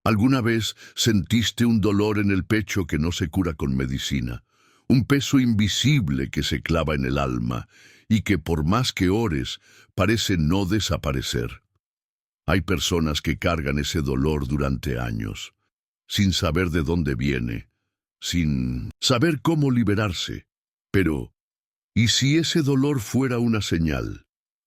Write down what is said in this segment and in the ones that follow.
¿Alguna vez sentiste un dolor en el pecho que no se cura con medicina? Un peso invisible que se clava en el alma y que por más que ores, parece no desaparecer. Hay personas que cargan ese dolor durante años, sin saber de dónde viene, sin saber cómo liberarse. Pero, ¿y si ese dolor fuera una señal?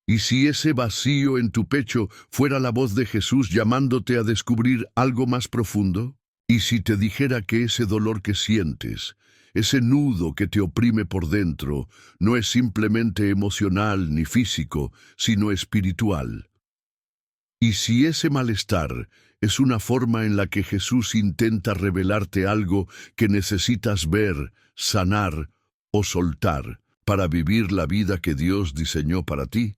¿Y si ese vacío en tu pecho fuera la voz de Jesús llamándote a descubrir algo más profundo? ¿Y si te dijera que ese dolor que sientes, ese nudo que te oprime por dentro, no es simplemente emocional ni físico, sino espiritual? ¿Y si ese malestar es una forma en la que Jesús intenta revelarte algo que necesitas ver, sanar o soltar para vivir la vida que Dios diseñó para ti?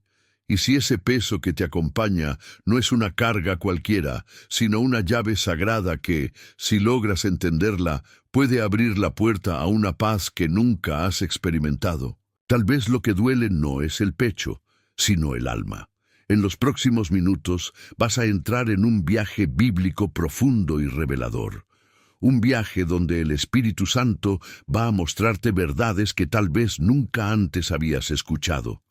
Y si ese peso que te acompaña no es una carga cualquiera, sino una llave sagrada que, si logras entenderla, puede abrir la puerta a una paz que nunca has experimentado. Tal vez lo que duele no es el pecho, sino el alma. En los próximos minutos vas a entrar en un viaje bíblico profundo y revelador. Un viaje donde el Espíritu Santo va a mostrarte verdades que tal vez nunca antes habías escuchado.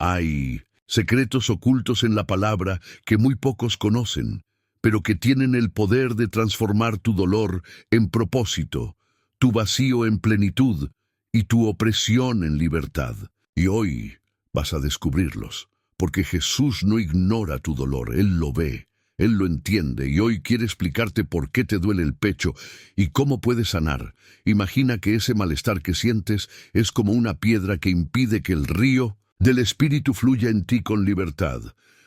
Hay secretos ocultos en la palabra que muy pocos conocen, pero que tienen el poder de transformar tu dolor en propósito, tu vacío en plenitud y tu opresión en libertad. Y hoy vas a descubrirlos, porque Jesús no ignora tu dolor, Él lo ve, Él lo entiende y hoy quiere explicarte por qué te duele el pecho y cómo puedes sanar. Imagina que ese malestar que sientes es como una piedra que impide que el río del Espíritu fluya en ti con libertad.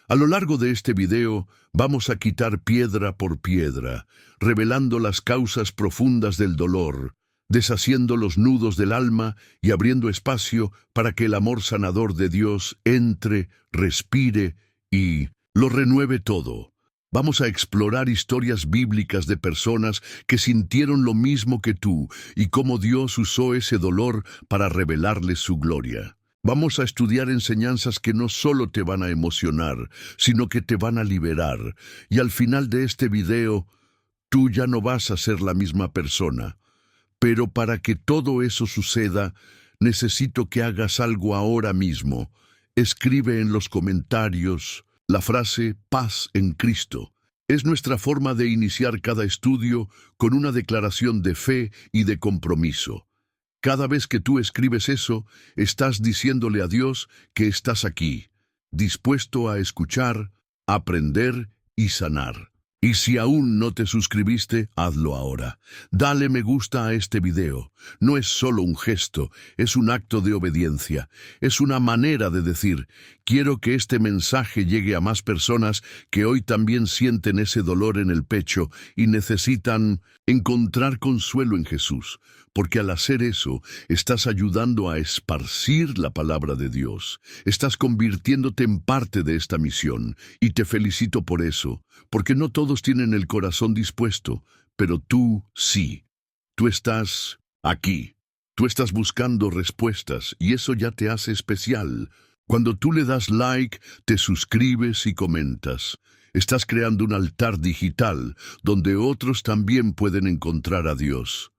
A lo largo de este video vamos a quitar piedra por piedra, revelando las causas profundas del dolor, deshaciendo los nudos del alma y abriendo espacio para que el amor sanador de Dios entre, respire y lo renueve todo. Vamos a explorar historias bíblicas de personas que sintieron lo mismo que tú y cómo Dios usó ese dolor para revelarles su gloria. Vamos a estudiar enseñanzas que no solo te van a emocionar, sino que te van a liberar. Y al final de este video, tú ya no vas a ser la misma persona. Pero para que todo eso suceda, necesito que hagas algo ahora mismo. Escribe en los comentarios la frase "paz en Cristo". Es nuestra forma de iniciar cada estudio con una declaración de fe y de compromiso. Cada vez que tú escribes eso, estás diciéndole a Dios que estás aquí, dispuesto a escuchar, aprender y sanar. Y si aún no te suscribiste, hazlo ahora. Dale me gusta a este video. No es solo un gesto, es un acto de obediencia. Es una manera de decir, quiero que este mensaje llegue a más personas que hoy también sienten ese dolor en el pecho y necesitan encontrar consuelo en Jesús. Porque al hacer eso, estás ayudando a esparcir la palabra de Dios. Estás convirtiéndote en parte de esta misión, y te felicito por eso, porque no todos tienen el corazón dispuesto, pero tú sí. Tú estás aquí. Tú estás buscando respuestas, y eso ya te hace especial. Cuando tú le das like, te suscribes y comentas. Estás creando un altar digital, donde otros también pueden encontrar a Dios.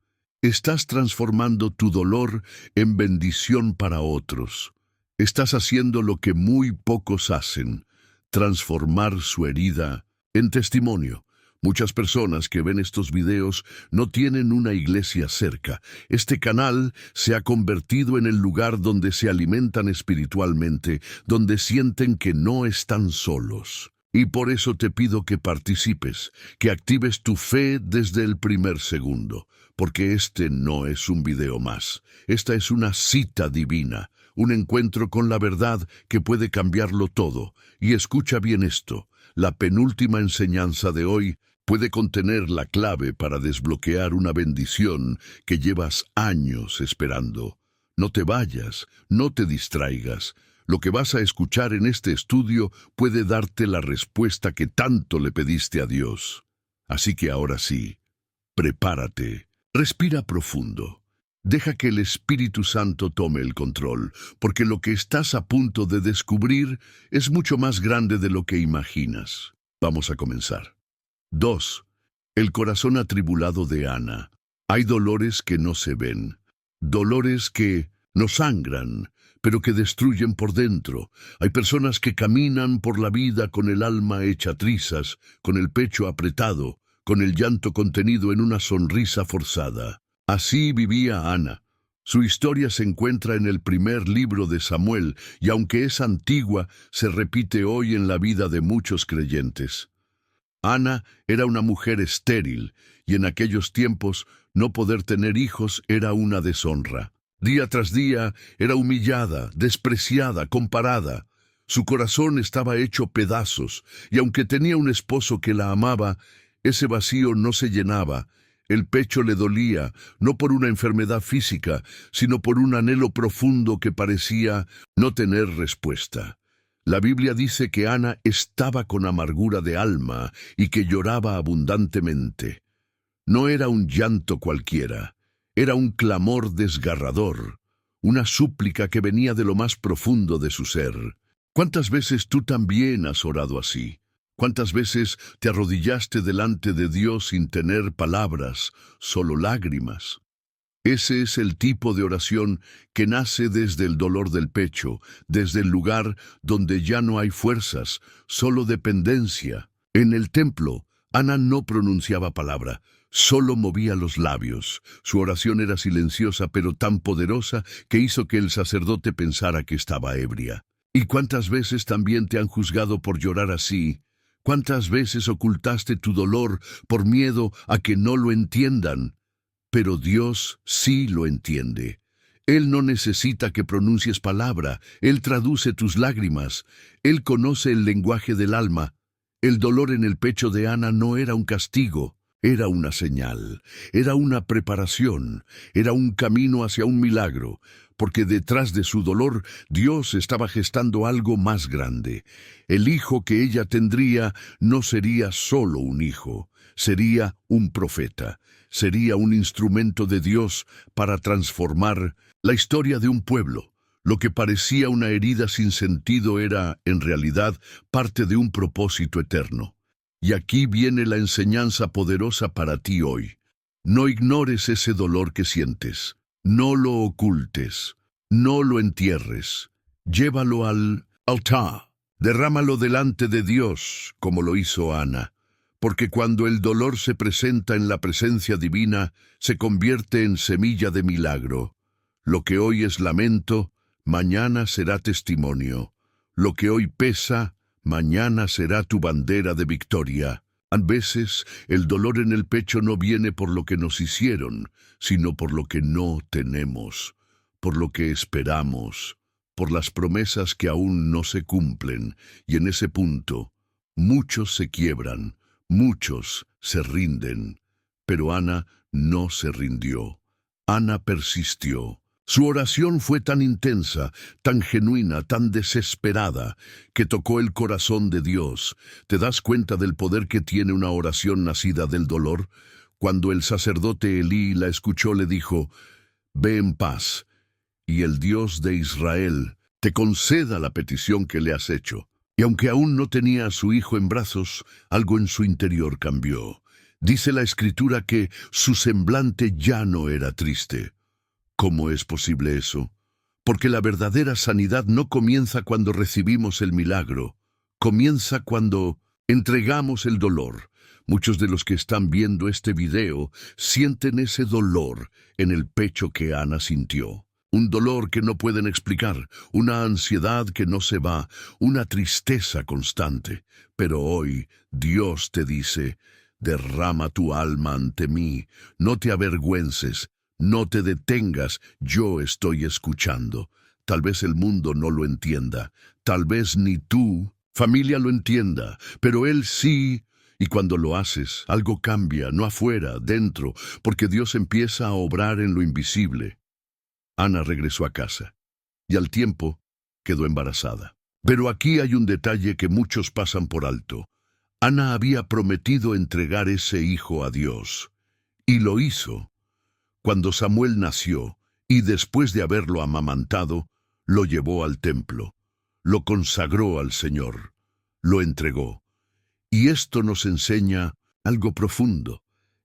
Estás transformando tu dolor en bendición para otros. Estás haciendo lo que muy pocos hacen, transformar su herida en testimonio. Muchas personas que ven estos videos no tienen una iglesia cerca. Este canal se ha convertido en el lugar donde se alimentan espiritualmente, donde sienten que no están solos. Y por eso te pido que participes, que actives tu fe desde el primer segundo, porque este no es un video más. Esta es una cita divina, un encuentro con la verdad que puede cambiarlo todo. Y escucha bien esto, la penúltima enseñanza de hoy puede contener la clave para desbloquear una bendición que llevas años esperando. No te vayas, no te distraigas. Lo que vas a escuchar en este estudio puede darte la respuesta que tanto le pediste a Dios. Así que ahora sí, prepárate, respira profundo. Deja que el Espíritu Santo tome el control, porque lo que estás a punto de descubrir es mucho más grande de lo que imaginas. Vamos a comenzar. 2. El corazón atribulado de Ana. Hay dolores que no se ven, dolores que no sangran, pero que destruyen por dentro. Hay personas que caminan por la vida con el alma hecha trizas, con el pecho apretado, con el llanto contenido en una sonrisa forzada. Así vivía Ana. Su historia se encuentra en el primer libro de Samuel, y aunque es antigua, se repite hoy en la vida de muchos creyentes. Ana era una mujer estéril, y en aquellos tiempos no poder tener hijos era una deshonra. Día tras día era humillada, despreciada, comparada. Su corazón estaba hecho pedazos, y aunque tenía un esposo que la amaba, ese vacío no se llenaba. El pecho le dolía, no por una enfermedad física, sino por un anhelo profundo que parecía no tener respuesta. La Biblia dice que Ana estaba con amargura de alma y que lloraba abundantemente. No era un llanto cualquiera, era un clamor desgarrador, una súplica que venía de lo más profundo de su ser. ¿Cuántas veces tú también has orado así? ¿Cuántas veces te arrodillaste delante de Dios sin tener palabras, solo lágrimas? Ese es el tipo de oración que nace desde el dolor del pecho, desde el lugar donde ya no hay fuerzas, solo dependencia. En el templo, Ana no pronunciaba palabra, solo movía los labios. Su oración era silenciosa pero tan poderosa que hizo que el sacerdote pensara que estaba ebria. ¿Y cuántas veces también te han juzgado por llorar así? ¿Cuántas veces ocultaste tu dolor por miedo a que no lo entiendan? Pero Dios sí lo entiende. Él no necesita que pronuncies palabra, Él traduce tus lágrimas, Él conoce el lenguaje del alma. El dolor en el pecho de Ana no era un castigo, era una señal, era una preparación, era un camino hacia un milagro, porque detrás de su dolor Dios estaba gestando algo más grande. El hijo que ella tendría no sería solo un hijo, sería un profeta. Sería un instrumento de Dios para transformar la historia de un pueblo. Lo que parecía una herida sin sentido era, en realidad, parte de un propósito eterno. Y aquí viene la enseñanza poderosa para ti hoy. No ignores ese dolor que sientes. No lo ocultes. No lo entierres. Llévalo al altar. Derrámalo delante de Dios, como lo hizo Ana. Porque cuando el dolor se presenta en la presencia divina, se convierte en semilla de milagro. Lo que hoy es lamento, mañana será testimonio. Lo que hoy pesa, mañana será tu bandera de victoria. A veces, el dolor en el pecho no viene por lo que nos hicieron, sino por lo que no tenemos, por lo que esperamos, por las promesas que aún no se cumplen, y en ese punto, muchos se quiebran. Muchos se rinden, pero Ana no se rindió. Ana persistió. Su oración fue tan intensa, tan genuina, tan desesperada, que tocó el corazón de Dios. ¿Te das cuenta del poder que tiene una oración nacida del dolor? Cuando el sacerdote Elí la escuchó, le dijo: «Ve en paz, y el Dios de Israel te conceda la petición que le has hecho». Y aunque aún no tenía a su hijo en brazos, algo en su interior cambió. Dice la Escritura que su semblante ya no era triste. ¿Cómo es posible eso? Porque la verdadera sanidad no comienza cuando recibimos el milagro, comienza cuando entregamos el dolor. Muchos de los que están viendo este video sienten ese dolor en el pecho que Ana sintió. Un dolor que no pueden explicar, una ansiedad que no se va, una tristeza constante. Pero hoy Dios te dice: derrama tu alma ante mí, no te avergüences, no te detengas, yo estoy escuchando. Tal vez el mundo no lo entienda, tal vez ni tú, familia, lo entienda, pero Él sí. Y cuando lo haces, algo cambia, no afuera, dentro, porque Dios empieza a obrar en lo invisible. Ana regresó a casa, y al tiempo quedó embarazada. Pero aquí hay un detalle que muchos pasan por alto. Ana había prometido entregar ese hijo a Dios, y lo hizo. Cuando Samuel nació, y después de haberlo amamantado, lo llevó al templo, lo consagró al Señor, lo entregó. Y esto nos enseña algo profundo.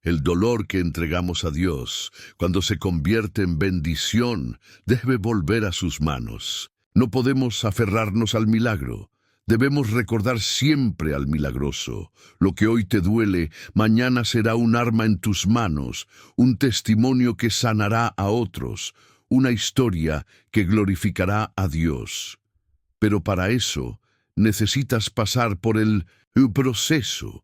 El dolor que entregamos a Dios, cuando se convierte en bendición, debe volver a sus manos. No podemos aferrarnos al milagro. Debemos recordar siempre al milagroso. Lo que hoy te duele, mañana será un arma en tus manos, un testimonio que sanará a otros, una historia que glorificará a Dios. Pero para eso necesitas pasar por el proceso.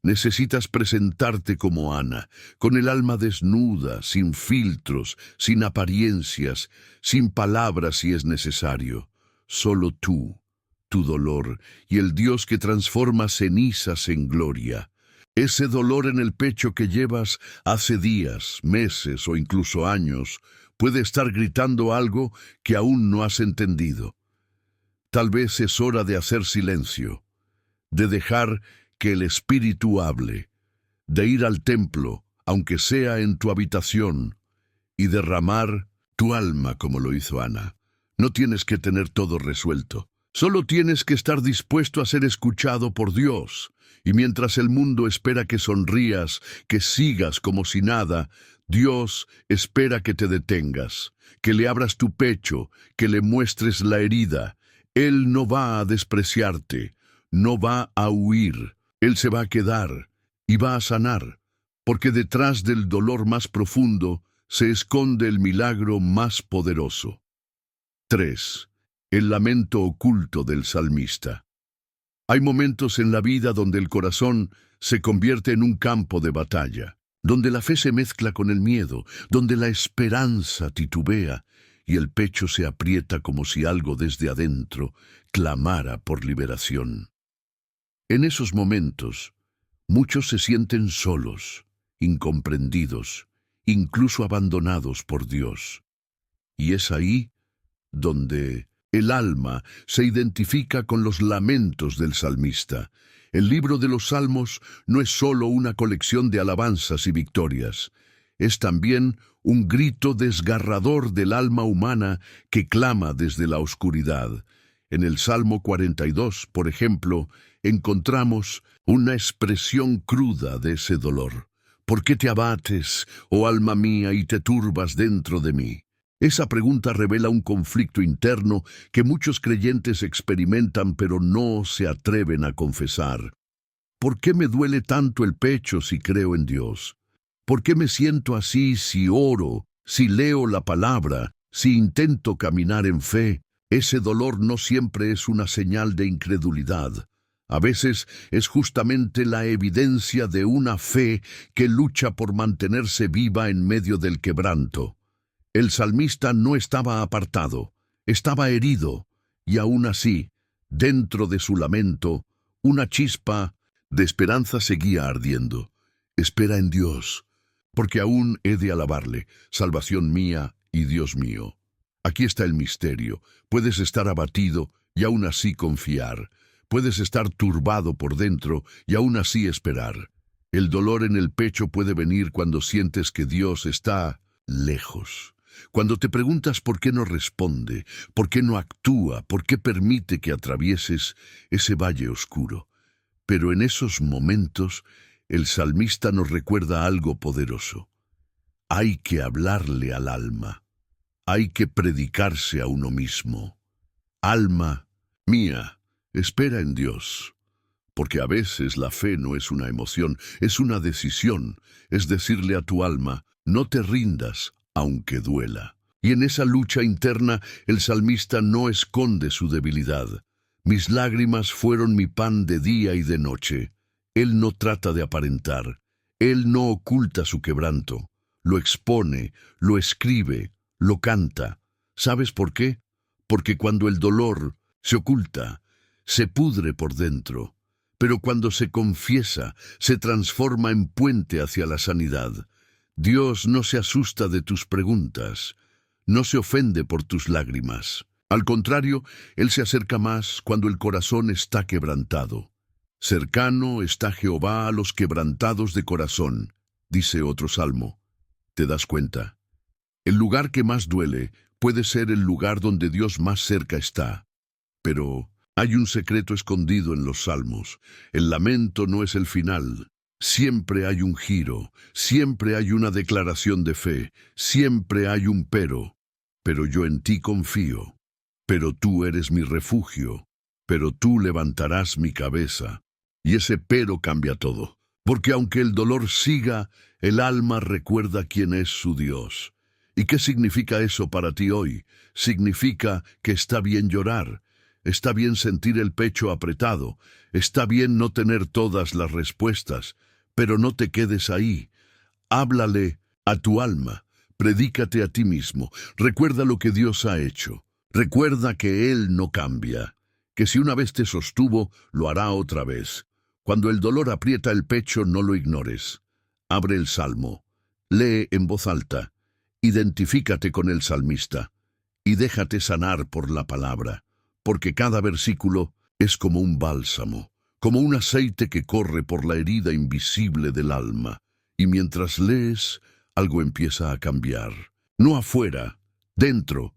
Necesitas presentarte como Ana, con el alma desnuda, sin filtros, sin apariencias, sin palabras si es necesario. Solo tú, tu dolor, y el Dios que transforma cenizas en gloria. Ese dolor en el pecho que llevas hace días, meses o incluso años, puede estar gritando algo que aún no has entendido. Tal vez es hora de hacer silencio, de dejar que el Espíritu hable, de ir al templo, aunque sea en tu habitación, y derramar tu alma como lo hizo Ana. No tienes que tener todo resuelto. Solo tienes que estar dispuesto a ser escuchado por Dios. Y mientras el mundo espera que sonrías, que sigas como si nada, Dios espera que te detengas, que le abras tu pecho, que le muestres la herida. Él no va a despreciarte, no va a huir. Él se va a quedar y va a sanar, porque detrás del dolor más profundo se esconde el milagro más poderoso. 3. El lamento oculto del salmista. Hay momentos en la vida donde el corazón se convierte en un campo de batalla, donde la fe se mezcla con el miedo, donde la esperanza titubea y el pecho se aprieta como si algo desde adentro clamara por liberación. En esos momentos, muchos se sienten solos, incomprendidos, incluso abandonados por Dios. Y es ahí donde el alma se identifica con los lamentos del salmista. El libro de los Salmos no es solo una colección de alabanzas y victorias, es también un grito desgarrador del alma humana que clama desde la oscuridad. En el Salmo 42, por ejemplo, encontramos una expresión cruda de ese dolor. ¿Por qué te abates, oh alma mía, y te turbas dentro de mí? Esa pregunta revela un conflicto interno que muchos creyentes experimentan pero no se atreven a confesar. ¿Por qué me duele tanto el pecho si creo en Dios? ¿Por qué me siento así si oro, si leo la palabra, si intento caminar en fe? Ese dolor no siempre es una señal de incredulidad. A veces es justamente la evidencia de una fe que lucha por mantenerse viva en medio del quebranto. El salmista no estaba apartado, estaba herido, y aún así, dentro de su lamento, una chispa de esperanza seguía ardiendo. Espera en Dios, porque aún he de alabarle, salvación mía y Dios mío. Aquí está el misterio. Puedes estar abatido y aún así confiar. Puedes estar turbado por dentro y aún así esperar. El dolor en el pecho puede venir cuando sientes que Dios está lejos. Cuando te preguntas por qué no responde, por qué no actúa, por qué permite que atravieses ese valle oscuro. Pero en esos momentos, el salmista nos recuerda algo poderoso. Hay que hablarle al alma. Hay que predicarse a uno mismo. Alma mía, espera en Dios. Porque a veces la fe no es una emoción, es una decisión. Es decirle a tu alma, no te rindas, aunque duela. Y en esa lucha interna, el salmista no esconde su debilidad. Mis lágrimas fueron mi pan de día y de noche. Él no trata de aparentar. Él no oculta su quebranto. Lo expone, lo escribe, lo canta. ¿Sabes por qué? Porque cuando el dolor se oculta, se pudre por dentro. Pero cuando se confiesa, se transforma en puente hacia la sanidad. Dios no se asusta de tus preguntas, no se ofende por tus lágrimas. Al contrario, Él se acerca más cuando el corazón está quebrantado. Cercano está Jehová a los quebrantados de corazón, dice otro salmo. ¿Te das cuenta? El lugar que más duele puede ser el lugar donde Dios más cerca está. Pero hay un secreto escondido en los salmos. El lamento no es el final. Siempre hay un giro, siempre hay una declaración de fe, siempre hay un pero yo en ti confío, pero tú eres mi refugio, pero tú levantarás mi cabeza. Y ese pero cambia todo, porque aunque el dolor siga, el alma recuerda quién es su Dios. ¿Y qué significa eso para ti hoy? Significa que está bien llorar, está bien sentir el pecho apretado, está bien no tener todas las respuestas, pero no te quedes ahí. Háblale a tu alma, predícate a ti mismo, recuerda lo que Dios ha hecho, recuerda que Él no cambia, que si una vez te sostuvo, lo hará otra vez. Cuando el dolor aprieta el pecho, no lo ignores. Abre el Salmo, lee en voz alta, identifícate con el salmista y déjate sanar por la palabra, porque cada versículo es como un bálsamo, como un aceite que corre por la herida invisible del alma, y mientras lees, algo empieza a cambiar. No afuera, dentro.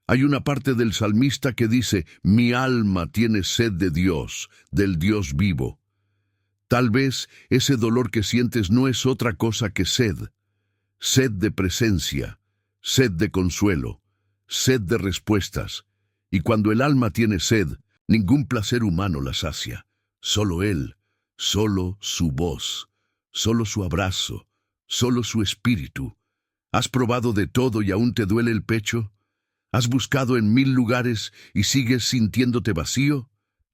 Hay una parte del salmista que dice, mi alma tiene sed de Dios, del Dios vivo. Tal vez ese dolor que sientes no es otra cosa que sed. Sed de presencia, sed de consuelo, sed de respuestas. Y cuando el alma tiene sed, ningún placer humano la sacia. Solo Él, solo su voz, solo su abrazo, solo su espíritu. ¿Has probado de todo y aún te duele el pecho? ¿Has buscado en 1000 lugares y sigues sintiéndote vacío?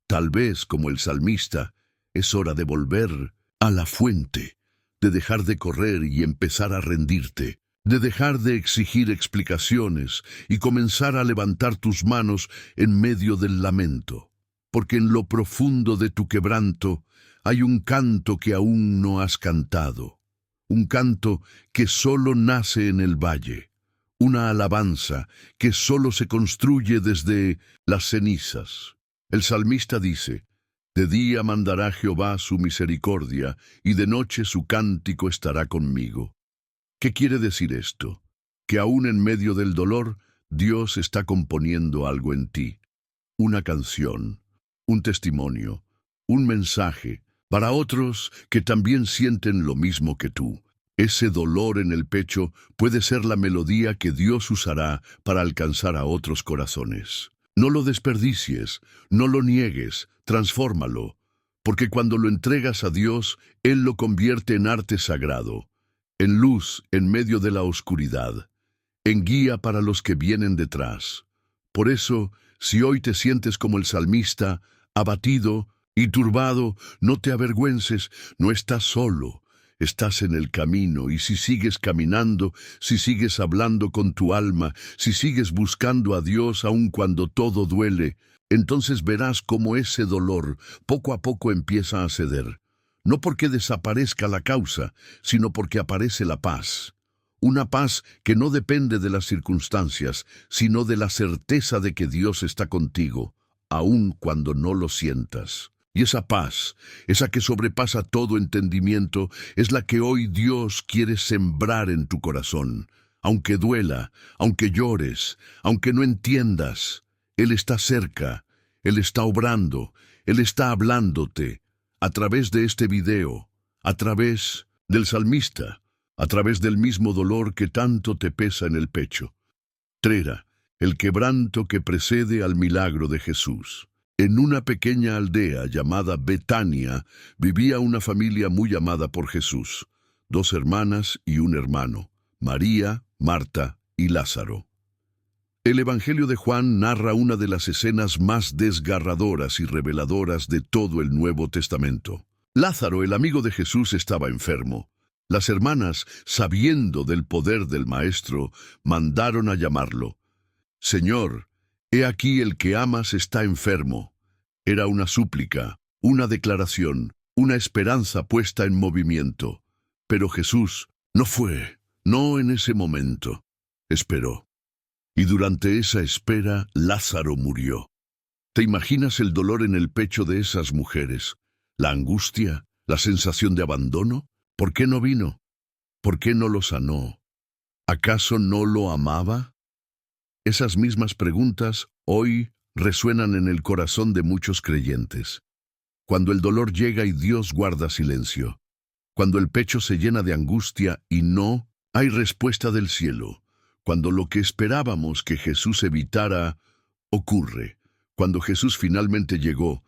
Tal vez, como el salmista, es hora de volver a la fuente, de dejar de correr y empezar a rendirte, de dejar de exigir explicaciones y comenzar a levantar tus manos en medio del lamento. Porque en lo profundo de tu quebranto hay un canto que aún no has cantado, un canto que solo nace en el valle, una alabanza que solo se construye desde las cenizas. El salmista dice, de día mandará Jehová su misericordia, y de noche su cántico estará conmigo. ¿Qué quiere decir esto? Que aún en medio del dolor, Dios está componiendo algo en ti. Una canción, un testimonio, un mensaje, para otros que también sienten lo mismo que tú. Ese dolor en el pecho puede ser la melodía que Dios usará para alcanzar a otros corazones. No lo desperdicies, no lo niegues, transfórmalo, porque cuando lo entregas a Dios, Él lo convierte en arte sagrado, en luz en medio de la oscuridad, en guía para los que vienen detrás. Por eso, si hoy te sientes como el salmista, abatido y turbado, no te avergüences, no estás solo. Estás en el camino y si sigues caminando, si sigues hablando con tu alma, si sigues buscando a Dios aun cuando todo duele, entonces verás cómo ese dolor poco a poco empieza a ceder. No porque desaparezca la causa, sino porque aparece la paz. Una paz que no depende de las circunstancias, sino de la certeza de que Dios está contigo, aun cuando no lo sientas. Y esa paz, esa que sobrepasa todo entendimiento, es la que hoy Dios quiere sembrar en tu corazón. Aunque duela, aunque llores, aunque no entiendas, Él está cerca, Él está obrando, Él está hablándote, a través de este video, a través del salmista, a través del mismo dolor que tanto te pesa en el pecho. Trera, el quebranto que precede al milagro de Jesús. En una pequeña aldea llamada Betania vivía una familia muy amada por Jesús, 2 hermanas y un hermano, María, Marta y Lázaro. El Evangelio de Juan narra una de las escenas más desgarradoras y reveladoras de todo el Nuevo Testamento. Lázaro, el amigo de Jesús, estaba enfermo. Las hermanas, sabiendo del poder del Maestro, mandaron a llamarlo. Señor, he aquí el que amas está enfermo. Era una súplica, una declaración, una esperanza puesta en movimiento. Pero Jesús no en ese momento. Esperó. Y durante esa espera, Lázaro murió. ¿Te imaginas el dolor en el pecho de esas mujeres? ¿La angustia? ¿La sensación de abandono? ¿Por qué no vino? ¿Por qué no lo sanó? ¿Acaso no lo amaba? Esas mismas preguntas hoy resuenan en el corazón de muchos creyentes. Cuando el dolor llega y Dios guarda silencio, cuando el pecho se llena de angustia y no hay respuesta del cielo, cuando lo que esperábamos que Jesús evitara ocurre. Cuando Jesús finalmente llegó,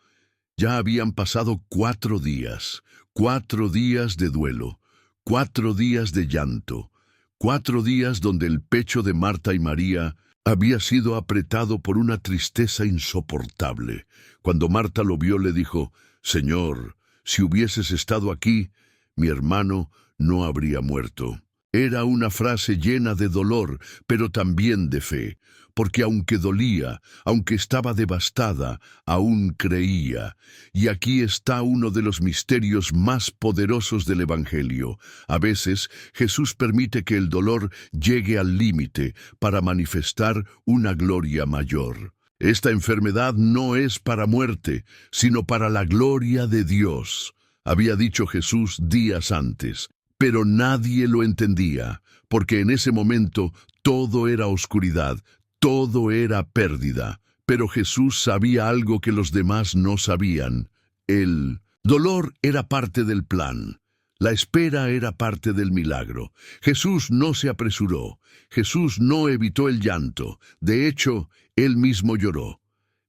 ya habían pasado 4 días de duelo, 4 días de llanto, 4 días donde el pecho de Marta y María había sido apretado por una tristeza insoportable. Cuando Marta lo vio, le dijo: «Señor, si hubieses estado aquí, mi hermano no habría muerto». Era una frase llena de dolor, pero también de fe, porque aunque dolía, aunque estaba devastada, aún creía. Y aquí está uno de los misterios más poderosos del Evangelio. A veces, Jesús permite que el dolor llegue al límite para manifestar una gloria mayor. Esta enfermedad no es para muerte, sino para la gloria de Dios, había dicho Jesús días antes. Pero nadie lo entendía, porque en ese momento todo era oscuridad, todo era pérdida. Pero Jesús sabía algo que los demás no sabían. El dolor era parte del plan. La espera era parte del milagro. Jesús no se apresuró. Jesús no evitó el llanto. De hecho, él mismo lloró.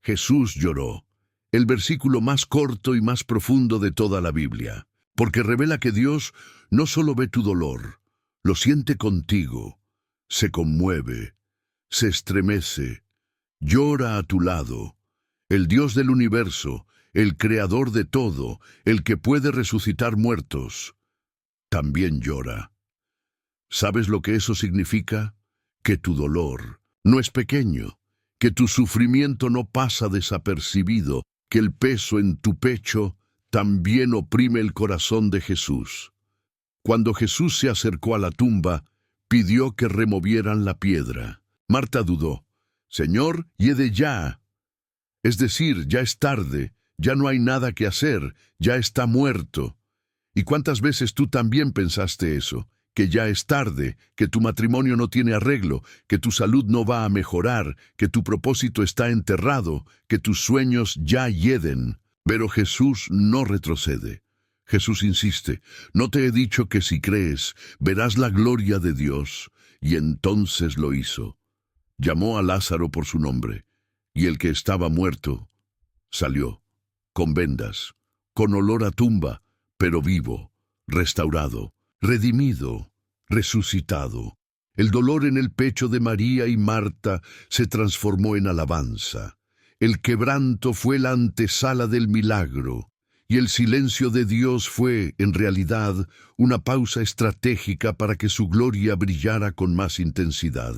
Jesús lloró. El versículo más corto y más profundo de toda la Biblia. Porque revela que Dios no solo ve tu dolor, lo siente contigo, se conmueve, se estremece, llora a tu lado. El Dios del universo, el creador de todo, el que puede resucitar muertos, también llora. ¿Sabes lo que eso significa? Que tu dolor no es pequeño, que tu sufrimiento no pasa desapercibido, que el peso en tu pecho también oprime el corazón de Jesús. Cuando Jesús se acercó a la tumba, pidió que removieran la piedra. Marta dudó. «Señor, yede ya». Es decir, ya es tarde, ya no hay nada que hacer, ya está muerto. ¿Y cuántas veces tú también pensaste eso? Que ya es tarde, que tu matrimonio no tiene arreglo, que tu salud no va a mejorar, que tu propósito está enterrado, que tus sueños ya hieden. Pero Jesús no retrocede. Jesús insiste: «¿No te he dicho que si crees, verás la gloria de Dios?» Y entonces lo hizo. Llamó a Lázaro por su nombre, y el que estaba muerto salió, con vendas, con olor a tumba, pero vivo, restaurado, redimido, resucitado. El dolor en el pecho de María y Marta se transformó en alabanza. El quebranto fue la antesala del milagro, y el silencio de Dios fue, en realidad, una pausa estratégica para que su gloria brillara con más intensidad.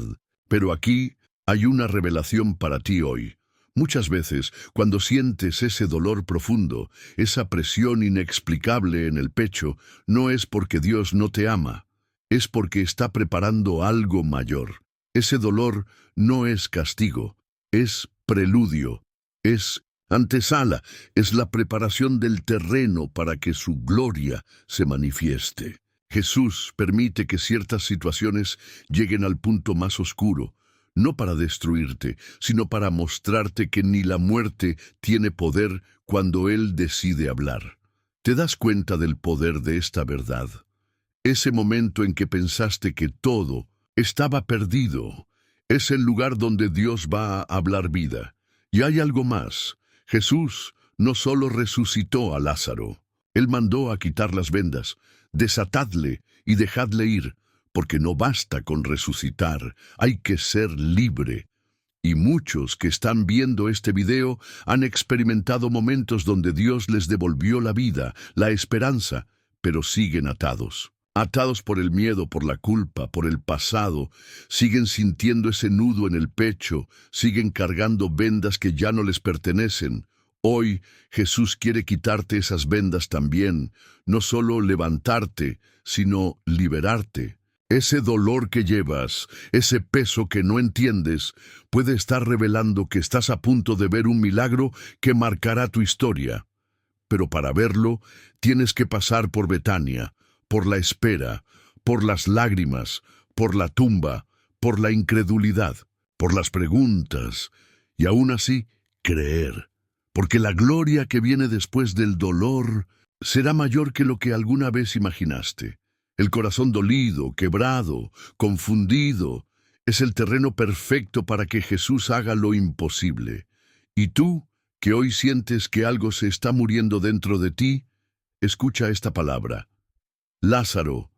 Pero aquí hay una revelación para ti hoy. Muchas veces, cuando sientes ese dolor profundo, esa presión inexplicable en el pecho, no es porque Dios no te ama, es porque está preparando algo mayor. Ese dolor no es castigo, es preludio, es antesala, es la preparación del terreno para que su gloria se manifieste. Jesús permite que ciertas situaciones lleguen al punto más oscuro, no para destruirte, sino para mostrarte que ni la muerte tiene poder cuando Él decide hablar. ¿Te das cuenta del poder de esta verdad? Ese momento en que pensaste que todo estaba perdido, es el lugar donde Dios va a hablar vida. Y hay algo más. Jesús no solo resucitó a Lázaro, Él mandó a quitar las vendas. «Desatadle y dejadle ir», porque no basta con resucitar, hay que ser libre. Y muchos que están viendo este video han experimentado momentos donde Dios les devolvió la vida, la esperanza, pero siguen atados. Atados por el miedo, por la culpa, por el pasado, siguen sintiendo ese nudo en el pecho, siguen cargando vendas que ya no les pertenecen. Hoy Jesús quiere quitarte esas vendas también, no solo levantarte, sino liberarte. Ese dolor que llevas, ese peso que no entiendes, puede estar revelando que estás a punto de ver un milagro que marcará tu historia. Pero para verlo, tienes que pasar por Betania, por la espera, por las lágrimas, por la tumba, por la incredulidad, por las preguntas, y aún así, creer. Porque la gloria que viene después del dolor será mayor que lo que alguna vez imaginaste. El corazón dolido, quebrado, confundido, es el terreno perfecto para que Jesús haga lo imposible. Y tú, que hoy sientes que algo se está muriendo dentro de ti, escucha esta palabra. Lázaro,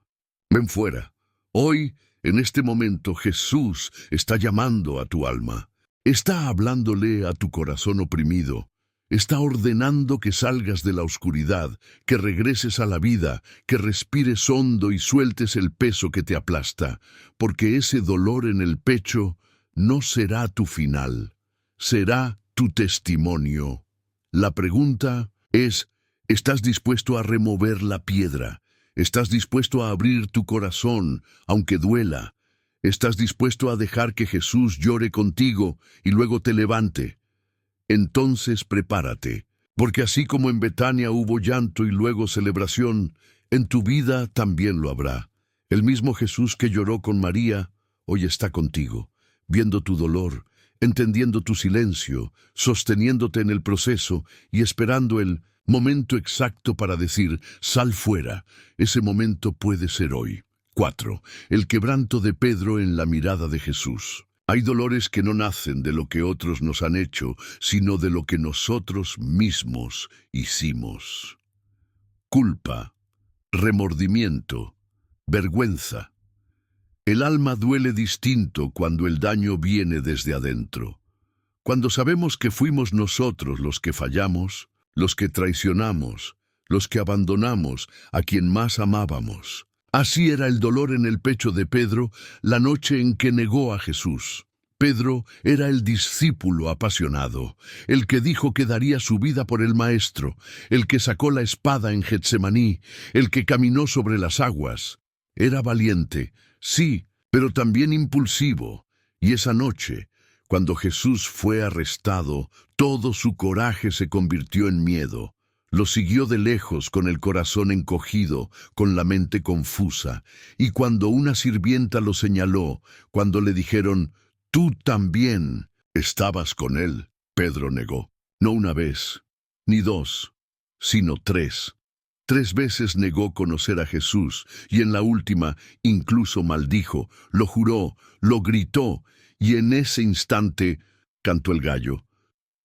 ven fuera. Hoy, en este momento, Jesús está llamando a tu alma. Está hablándole a tu corazón oprimido. Está ordenando que salgas de la oscuridad, que regreses a la vida, que respires hondo y sueltes el peso que te aplasta, porque ese dolor en el pecho no será tu final, será tu testimonio. La pregunta es, ¿estás dispuesto a remover la piedra? ¿Estás dispuesto a abrir tu corazón, aunque duela? ¿Estás dispuesto a dejar que Jesús llore contigo y luego te levante? Entonces prepárate, porque así como en Betania hubo llanto y luego celebración, en tu vida también lo habrá. El mismo Jesús que lloró con María, hoy está contigo, viendo tu dolor, entendiendo tu silencio, sosteniéndote en el proceso y esperando el momento exacto para decir, sal fuera. Ese momento puede ser hoy. 4. El quebranto de Pedro en la mirada de Jesús. Hay dolores que no nacen de lo que otros nos han hecho, sino de lo que nosotros mismos hicimos. Culpa, remordimiento, vergüenza. El alma duele distinto cuando el daño viene desde adentro. Cuando sabemos que fuimos nosotros los que fallamos, los que traicionamos, los que abandonamos a quien más amábamos. Así era el dolor en el pecho de Pedro la noche en que negó a Jesús. Pedro era el discípulo apasionado, el que dijo que daría su vida por el Maestro, el que sacó la espada en Getsemaní, el que caminó sobre las aguas. Era valiente, sí, pero también impulsivo. Y esa noche, cuando Jesús fue arrestado, todo su coraje se convirtió en miedo. Lo siguió de lejos con el corazón encogido, con la mente confusa. Y cuando una sirvienta lo señaló, cuando le dijeron, «Tú también estabas con él», Pedro negó. No una vez, ni dos, sino 3. 3 veces negó conocer a Jesús, y en la última incluso maldijo, lo juró, lo gritó, y en ese instante cantó el gallo.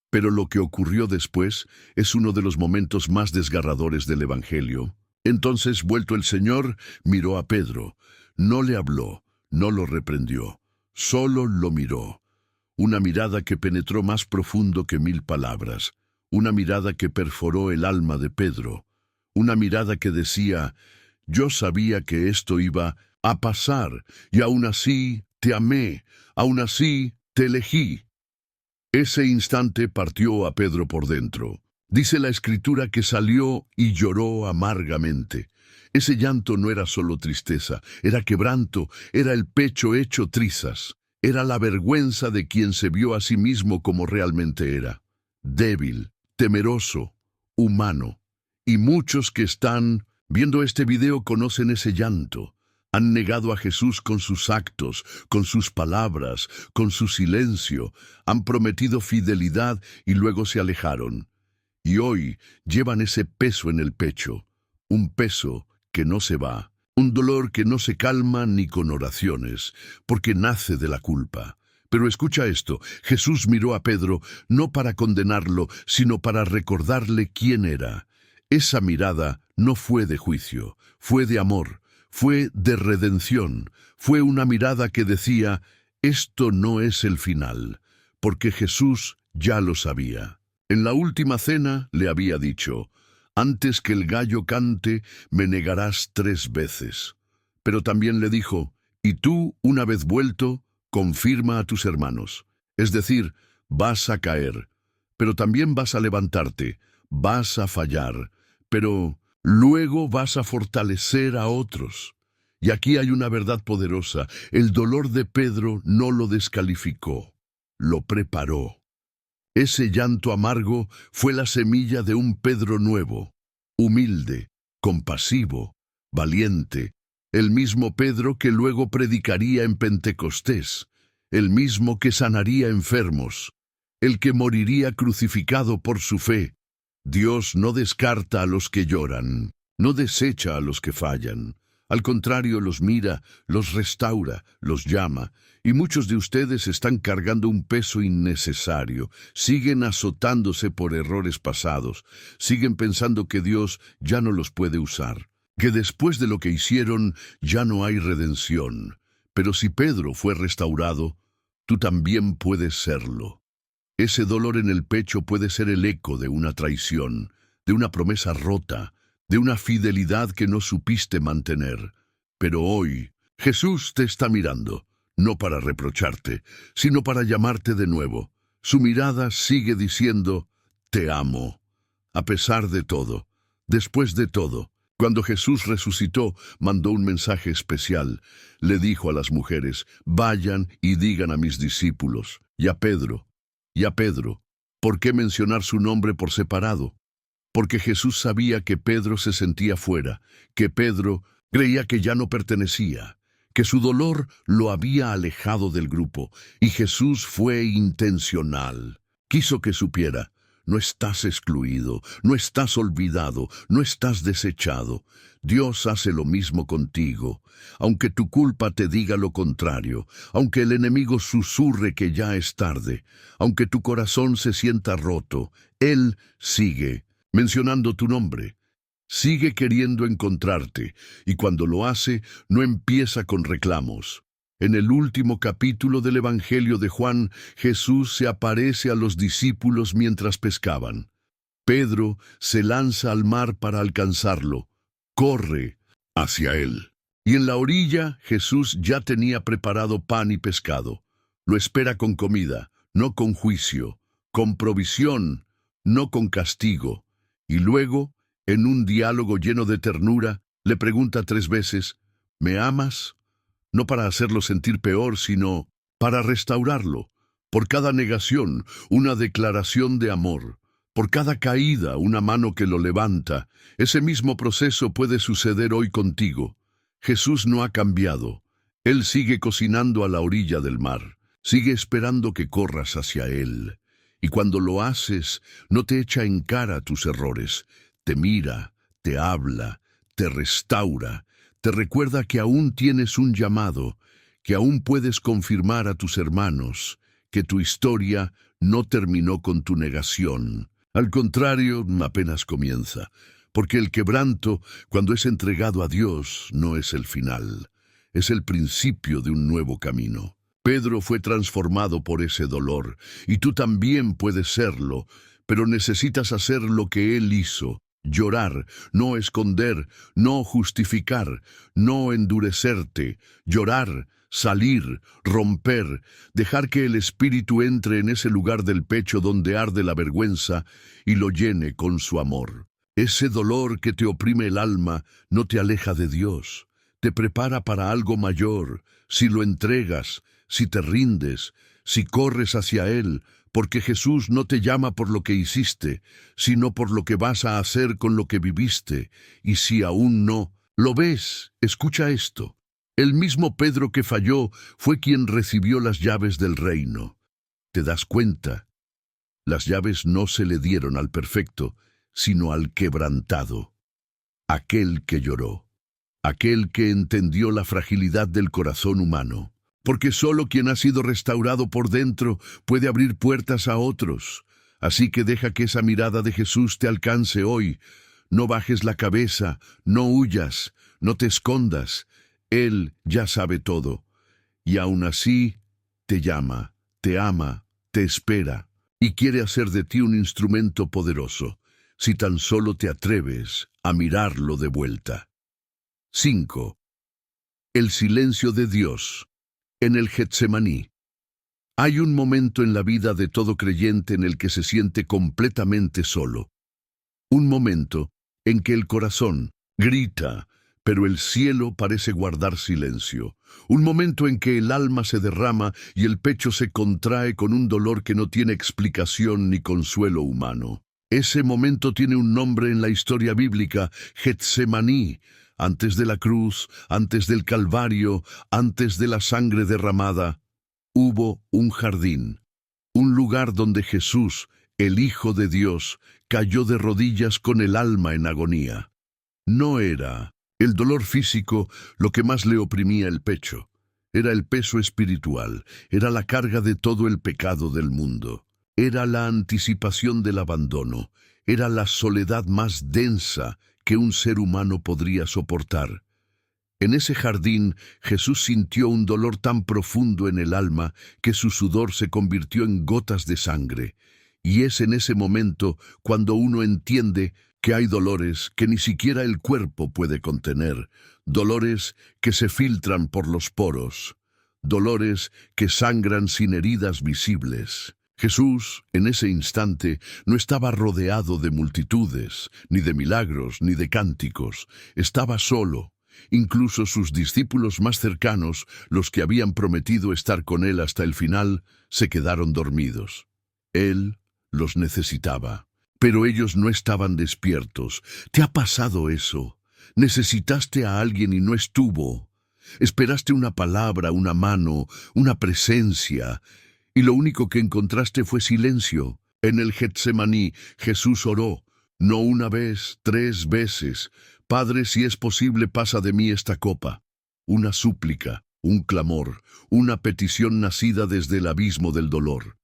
Pero lo que ocurrió después es uno de los momentos más desgarradores del Evangelio. Entonces, vuelto el Señor, miró a Pedro. No le habló, no lo reprendió, solo lo miró. Una mirada que penetró más profundo que 1000 palabras. Una mirada que perforó el alma de Pedro. Una mirada que decía, yo sabía que esto iba a pasar, y aún así te amé, aún así te elegí. Ese instante partió a Pedro por dentro. Dice la Escritura que salió y lloró amargamente. Ese llanto no era solo tristeza, era quebranto, era el pecho hecho trizas. Era la vergüenza de quien se vio a sí mismo como realmente era. Débil, temeroso, humano. Y muchos que están viendo este video conocen ese llanto. Han negado a Jesús con sus actos, con sus palabras, con su silencio. Han prometido fidelidad y luego se alejaron. Y hoy llevan ese peso en el pecho. Un peso que no se va. Un dolor que no se calma ni con oraciones, porque nace de la culpa. Pero escucha esto, Jesús miró a Pedro no para condenarlo, sino para recordarle quién era. Esa mirada no fue de juicio, fue de amor. Fue de redención, fue una mirada que decía, esto no es el final, porque Jesús ya lo sabía. En la última cena le había dicho, antes que el gallo cante, me negarás 3 veces. Pero también le dijo, y tú, una vez vuelto, confirma a tus hermanos. Es decir, vas a caer, pero también vas a levantarte, vas a fallar, pero luego vas a fortalecer a otros. Y aquí hay una verdad poderosa. El dolor de Pedro no lo descalificó, lo preparó. Ese llanto amargo fue la semilla de un Pedro nuevo, humilde, compasivo, valiente. El mismo Pedro que luego predicaría en Pentecostés, el mismo que sanaría enfermos, el que moriría crucificado por su fe. Dios no descarta a los que lloran, no desecha a los que fallan. Al contrario, los mira, los restaura, los llama, y muchos de ustedes están cargando un peso innecesario, siguen azotándose por errores pasados, siguen pensando que Dios ya no los puede usar, que después de lo que hicieron ya no hay redención. Pero si Pedro fue restaurado, tú también puedes serlo. Ese dolor en el pecho puede ser el eco de una traición, de una promesa rota, de una fidelidad que no supiste mantener. Pero hoy, Jesús te está mirando, no para reprocharte, sino para llamarte de nuevo. Su mirada sigue diciendo, te amo. A pesar de todo, después de todo, cuando Jesús resucitó, mandó un mensaje especial. Le dijo a las mujeres, vayan y digan a mis discípulos, y a Pedro, ¿por qué mencionar su nombre por separado? Porque Jesús sabía que Pedro se sentía fuera, que Pedro creía que ya no pertenecía, que su dolor lo había alejado del grupo, y Jesús fue intencional. Quiso que supiera, no estás excluido, no estás olvidado, no estás desechado. Dios hace lo mismo contigo. Aunque tu culpa te diga lo contrario, aunque el enemigo susurre que ya es tarde, aunque tu corazón se sienta roto, Él sigue mencionando tu nombre. Sigue queriendo encontrarte, y cuando lo hace, no empieza con reclamos. En el último capítulo del Evangelio de Juan, Jesús se aparece a los discípulos mientras pescaban. Pedro se lanza al mar para alcanzarlo. Corre hacia él. Y en la orilla, Jesús ya tenía preparado pan y pescado. Lo espera con comida, no con juicio, con provisión, no con castigo. Y luego, en un diálogo lleno de ternura, le pregunta 3 veces, ¿me amas? No para hacerlo sentir peor, sino para restaurarlo. Por cada negación, una declaración de amor. Por cada caída, una mano que lo levanta. Ese mismo proceso puede suceder hoy contigo. Jesús no ha cambiado. Él sigue cocinando a la orilla del mar. Sigue esperando que corras hacia Él. Y cuando lo haces, no te echa en cara tus errores. Te mira, te habla, te restaura. Te recuerda que aún tienes un llamado, que aún puedes confirmar a tus hermanos, que tu historia no terminó con tu negación. Al contrario, apenas comienza, porque el quebranto, cuando es entregado a Dios, no es el final, es el principio de un nuevo camino. Pedro fue transformado por ese dolor, y tú también puedes serlo, pero necesitas hacer lo que Él hizo. Llorar, no esconder, no justificar, no endurecerte, llorar, salir, romper, dejar que el Espíritu entre en ese lugar del pecho donde arde la vergüenza y lo llene con su amor. Ese dolor que te oprime el alma no te aleja de Dios, te prepara para algo mayor, si lo entregas, si te rindes, si corres hacia Él, porque Jesús no te llama por lo que hiciste, sino por lo que vas a hacer con lo que viviste. Y si aún no lo ves, escucha esto. El mismo Pedro que falló fue quien recibió las llaves del reino. ¿Te das cuenta? Las llaves no se le dieron al perfecto, sino al quebrantado. Aquel que lloró, aquel que entendió la fragilidad del corazón humano. Porque solo quien ha sido restaurado por dentro puede abrir puertas a otros. Así que deja que esa mirada de Jesús te alcance hoy. No bajes la cabeza, no huyas, no te escondas. Él ya sabe todo. Y aún así, te llama, te ama, te espera, y quiere hacer de ti un instrumento poderoso, si tan solo te atreves a mirarlo de vuelta. 5. El silencio de Dios. En el Getsemaní. Hay un momento en la vida de todo creyente en el que se siente completamente solo. Un momento en que el corazón grita, pero el cielo parece guardar silencio. Un momento en que el alma se derrama y el pecho se contrae con un dolor que no tiene explicación ni consuelo humano. Ese momento tiene un nombre en la historia bíblica, Getsemaní. Antes de la cruz, antes del Calvario, antes de la sangre derramada, hubo un jardín, un lugar donde Jesús el Hijo de Dios cayó de rodillas con el alma en agonía. No era el dolor físico lo que más le oprimía el pecho. Era el peso espiritual, era la carga de todo el pecado del mundo. Era la anticipación del abandono, era la soledad más densa que un ser humano podría soportar. En ese jardín, Jesús sintió un dolor tan profundo en el alma que su sudor se convirtió en gotas de sangre. Y es en ese momento cuando uno entiende que hay dolores que ni siquiera el cuerpo puede contener, dolores que se filtran por los poros, dolores que sangran sin heridas visibles. Jesús, en ese instante, no estaba rodeado de multitudes, ni de milagros, ni de cánticos. Estaba solo. Incluso sus discípulos más cercanos, los que habían prometido estar con él hasta el final, se quedaron dormidos. Él los necesitaba, pero ellos no estaban despiertos. ¿Te ha pasado eso? Necesitaste a alguien y no estuvo. Esperaste una palabra, una mano, una presencia, y lo único que encontraste fue silencio. En el Getsemaní, Jesús oró, no una vez, 3 veces. Padre, si es posible, pasa de mí esta copa. Una súplica, un clamor, una petición nacida desde el abismo del dolor.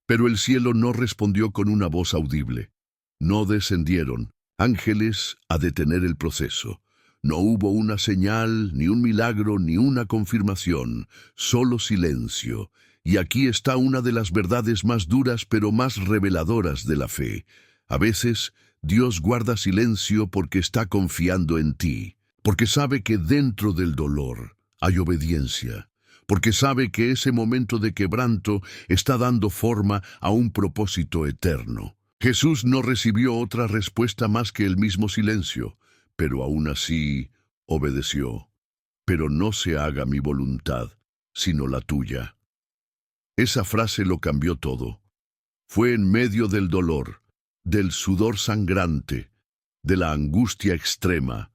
Pero el cielo no respondió con una voz audible. No descendieron ángeles a detener el proceso. No hubo una señal, ni un milagro, ni una confirmación, solo silencio. Y aquí está una de las verdades más duras pero más reveladoras de la fe. A veces, Dios guarda silencio porque está confiando en ti, porque sabe que dentro del dolor hay obediencia, porque sabe que ese momento de quebranto está dando forma a un propósito eterno. Jesús no recibió otra respuesta más que el mismo silencio, pero aún así obedeció. Pero no se haga mi voluntad, sino la tuya. Esa frase lo cambió todo. Fue en medio del dolor, del sudor sangrante, de la angustia extrema,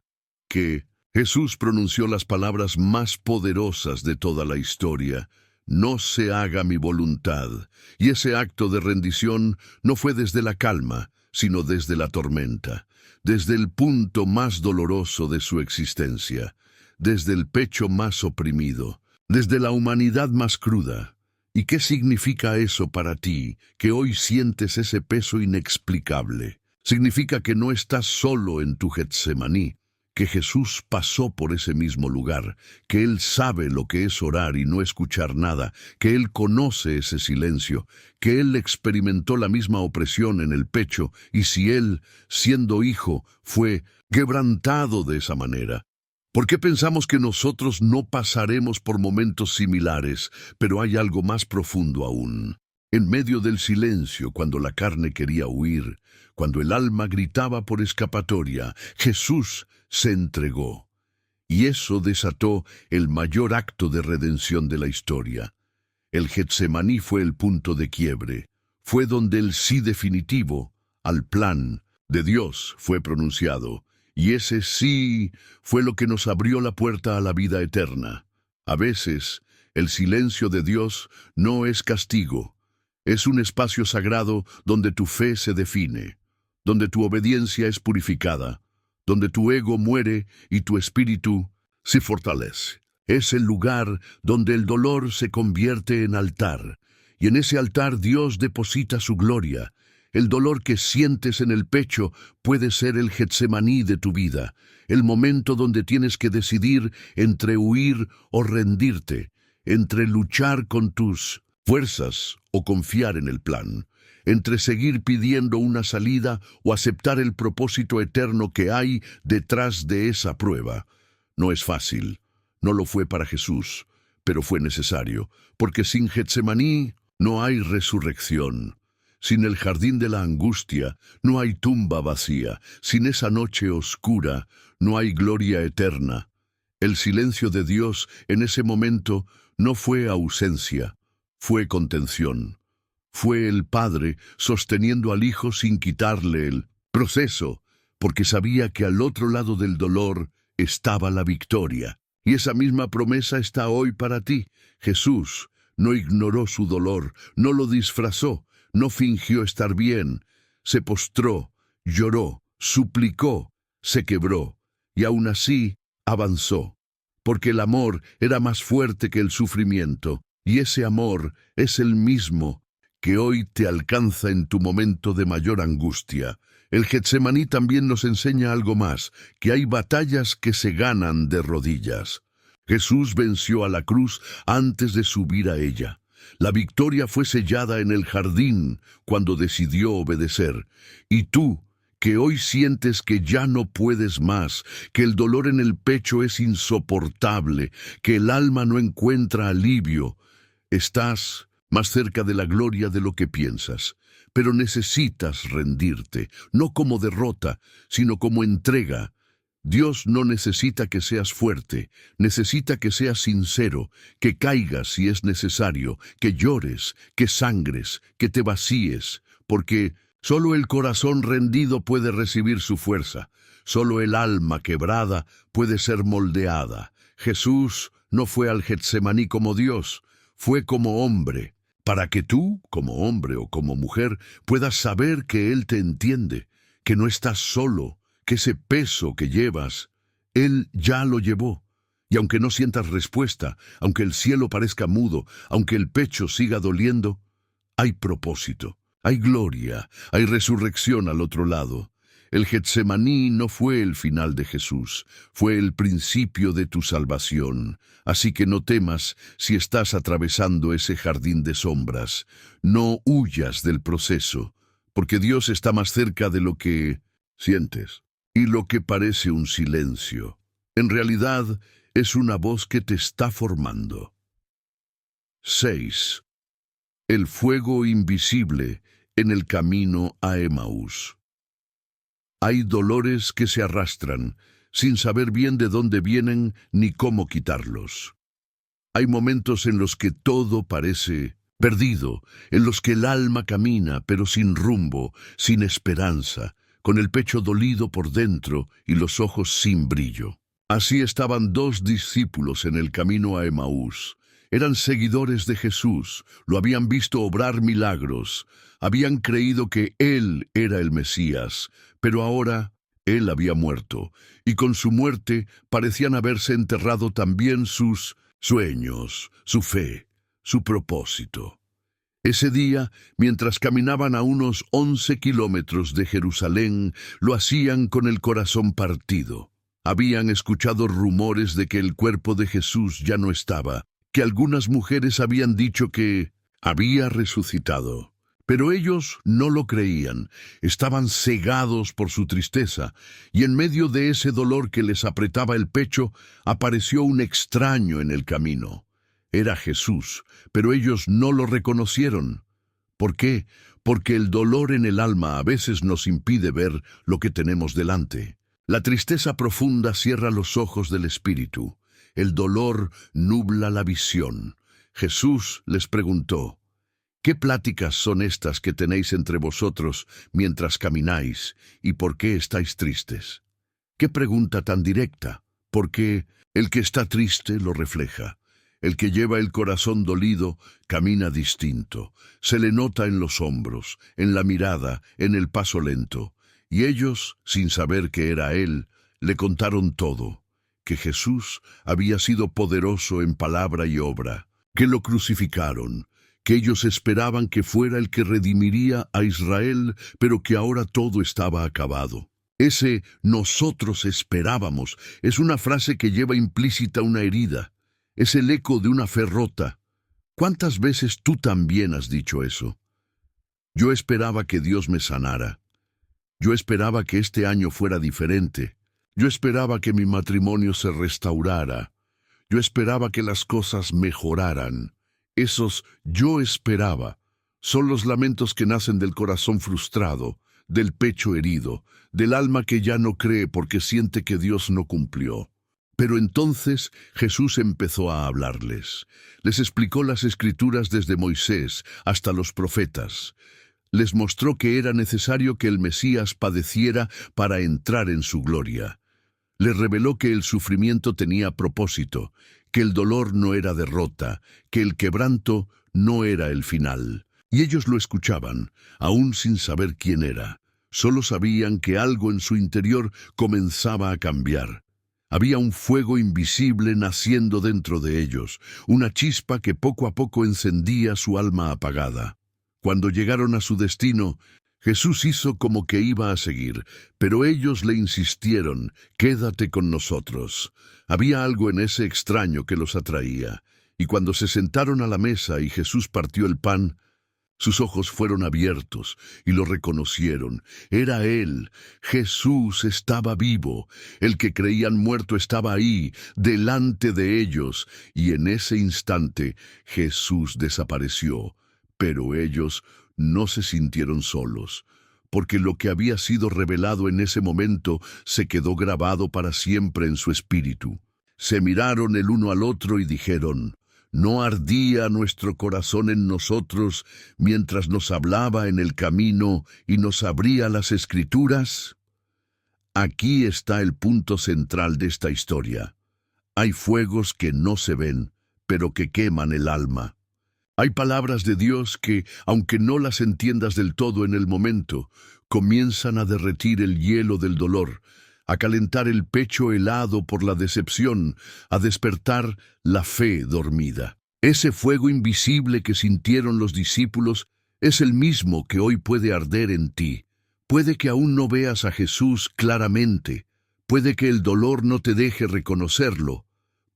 que Jesús pronunció las palabras más poderosas de toda la historia: no se haga mi voluntad. Y ese acto de rendición no fue desde la calma, sino desde la tormenta, desde el punto más doloroso de su existencia, desde el pecho más oprimido, desde la humanidad más cruda. ¿Y qué significa eso para ti, que hoy sientes ese peso inexplicable? Significa que no estás solo en tu Getsemaní, que Jesús pasó por ese mismo lugar, que Él sabe lo que es orar y no escuchar nada, que Él conoce ese silencio, que Él experimentó la misma opresión en el pecho, y si Él, siendo hijo, fue quebrantado de esa manera, ¿por qué pensamos que nosotros no pasaremos por momentos similares? Pero hay algo más profundo aún. En medio del silencio, cuando la carne quería huir, cuando el alma gritaba por escapatoria, Jesús se entregó. Y eso desató el mayor acto de redención de la historia. El Getsemaní fue el punto de quiebre. Fue donde el sí definitivo al plan de Dios fue pronunciado. Y ese sí fue lo que nos abrió la puerta a la vida eterna. A veces, el silencio de Dios no es castigo. Es un espacio sagrado donde tu fe se define, donde tu obediencia es purificada, donde tu ego muere y tu espíritu se fortalece. Es el lugar donde el dolor se convierte en altar, y en ese altar Dios deposita su gloria. El dolor que sientes en el pecho puede ser el Getsemaní de tu vida, el momento donde tienes que decidir entre huir o rendirte, entre luchar con tus fuerzas o confiar en el plan, entre seguir pidiendo una salida o aceptar el propósito eterno que hay detrás de esa prueba. No es fácil, no lo fue para Jesús, pero fue necesario, porque sin Getsemaní no hay resurrección. Sin el jardín de la angustia, no hay tumba vacía. Sin esa noche oscura, no hay gloria eterna. El silencio de Dios en ese momento no fue ausencia, fue contención. Fue el Padre sosteniendo al Hijo sin quitarle el proceso, porque sabía que al otro lado del dolor estaba la victoria. Y esa misma promesa está hoy para ti. Jesús no ignoró su dolor, no lo disfrazó, no fingió estar bien, se postró, lloró, suplicó, se quebró, y aún así avanzó, porque el amor era más fuerte que el sufrimiento, y ese amor es el mismo que hoy te alcanza en tu momento de mayor angustia. El Getsemaní también nos enseña algo más, que hay batallas que se ganan de rodillas. Jesús venció a la cruz antes de subir a ella. La victoria fue sellada en el jardín cuando decidió obedecer. Y tú, que hoy sientes que ya no puedes más, que el dolor en el pecho es insoportable, que el alma no encuentra alivio, estás más cerca de la gloria de lo que piensas. Pero necesitas rendirte, no como derrota, sino como entrega. Dios no necesita que seas fuerte, necesita que seas sincero, que caigas si es necesario, que llores, que sangres, que te vacíes, porque solo el corazón rendido puede recibir su fuerza, solo el alma quebrada puede ser moldeada. Jesús no fue al Getsemaní como Dios, fue como hombre, para que tú, como hombre o como mujer, puedas saber que Él te entiende, que no estás solo, que ese peso que llevas, Él ya lo llevó. Y aunque no sientas respuesta, aunque el cielo parezca mudo, aunque el pecho siga doliendo, hay propósito, hay gloria, hay resurrección al otro lado. El Getsemaní no fue el final de Jesús, fue el principio de tu salvación. Así que no temas si estás atravesando ese jardín de sombras. No huyas del proceso, porque Dios está más cerca de lo que sientes y lo que parece un silencio. En realidad, es una voz que te está formando. 6. El fuego invisible en el camino a Emaús. Hay dolores que se arrastran, sin saber bien de dónde vienen ni cómo quitarlos. Hay momentos en los que todo parece perdido, en los que el alma camina, pero sin rumbo, sin esperanza, con el pecho dolido por dentro y los ojos sin brillo. Así estaban dos discípulos en el camino a Emaús. Eran seguidores de Jesús, lo habían visto obrar milagros, habían creído que Él era el Mesías, pero ahora Él había muerto, y con su muerte parecían haberse enterrado también sus sueños, su fe, su propósito. Ese día, mientras caminaban a unos 11 kilómetros de Jerusalén, lo hacían con el corazón partido. Habían escuchado rumores de que el cuerpo de Jesús ya no estaba, que algunas mujeres habían dicho que había resucitado. Pero ellos no lo creían, estaban cegados por su tristeza, y en medio de ese dolor que les apretaba el pecho, apareció un extraño en el camino. Era Jesús, pero ellos no lo reconocieron. ¿Por qué? Porque el dolor en el alma a veces nos impide ver lo que tenemos delante. La tristeza profunda cierra los ojos del espíritu. El dolor nubla la visión. Jesús les preguntó: ¿qué pláticas son estas que tenéis entre vosotros mientras camináis, y por qué estáis tristes? ¿Qué pregunta tan directa? Porque el que está triste lo refleja. El que lleva el corazón dolido camina distinto. Se le nota en los hombros, en la mirada, en el paso lento. Y ellos, sin saber que era él, le contaron todo: que Jesús había sido poderoso en palabra y obra, que lo crucificaron, que ellos esperaban que fuera el que redimiría a Israel, pero que ahora todo estaba acabado. Ese "nosotros esperábamos" es una frase que lleva implícita una herida. Es el eco de una fe rota. ¿Cuántas veces tú también has dicho eso? Yo esperaba que Dios me sanara. Yo esperaba que este año fuera diferente. Yo esperaba que mi matrimonio se restaurara. Yo esperaba que las cosas mejoraran. Esos "yo esperaba" son los lamentos que nacen del corazón frustrado, del pecho herido, del alma que ya no cree porque siente que Dios no cumplió. Pero entonces Jesús empezó a hablarles. Les explicó las Escrituras desde Moisés hasta los profetas. Les mostró que era necesario que el Mesías padeciera para entrar en su gloria. Les reveló que el sufrimiento tenía propósito, que el dolor no era derrota, que el quebranto no era el final. Y ellos lo escuchaban, aún sin saber quién era. Solo sabían que algo en su interior comenzaba a cambiar. Había un fuego invisible naciendo dentro de ellos, una chispa que poco a poco encendía su alma apagada. Cuando llegaron a su destino, Jesús hizo como que iba a seguir, pero ellos le insistieron: «Quédate con nosotros». Había algo en ese extraño que los atraía, y cuando se sentaron a la mesa y Jesús partió el pan, sus ojos fueron abiertos y lo reconocieron. Era Él. Jesús estaba vivo. El que creían muerto estaba ahí, delante de ellos, y en ese instante Jesús desapareció. Pero ellos no se sintieron solos, porque lo que había sido revelado en ese momento se quedó grabado para siempre en su espíritu. Se miraron el uno al otro y dijeron: ¿no ardía nuestro corazón en nosotros mientras nos hablaba en el camino y nos abría las Escrituras? Aquí está el punto central de esta historia. Hay fuegos que no se ven, pero que queman el alma. Hay palabras de Dios que, aunque no las entiendas del todo en el momento, comienzan a derretir el hielo del dolor, a calentar el pecho helado por la decepción, a despertar la fe dormida. Ese fuego invisible que sintieron los discípulos es el mismo que hoy puede arder en ti. Puede que aún no veas a Jesús claramente, puede que el dolor no te deje reconocerlo,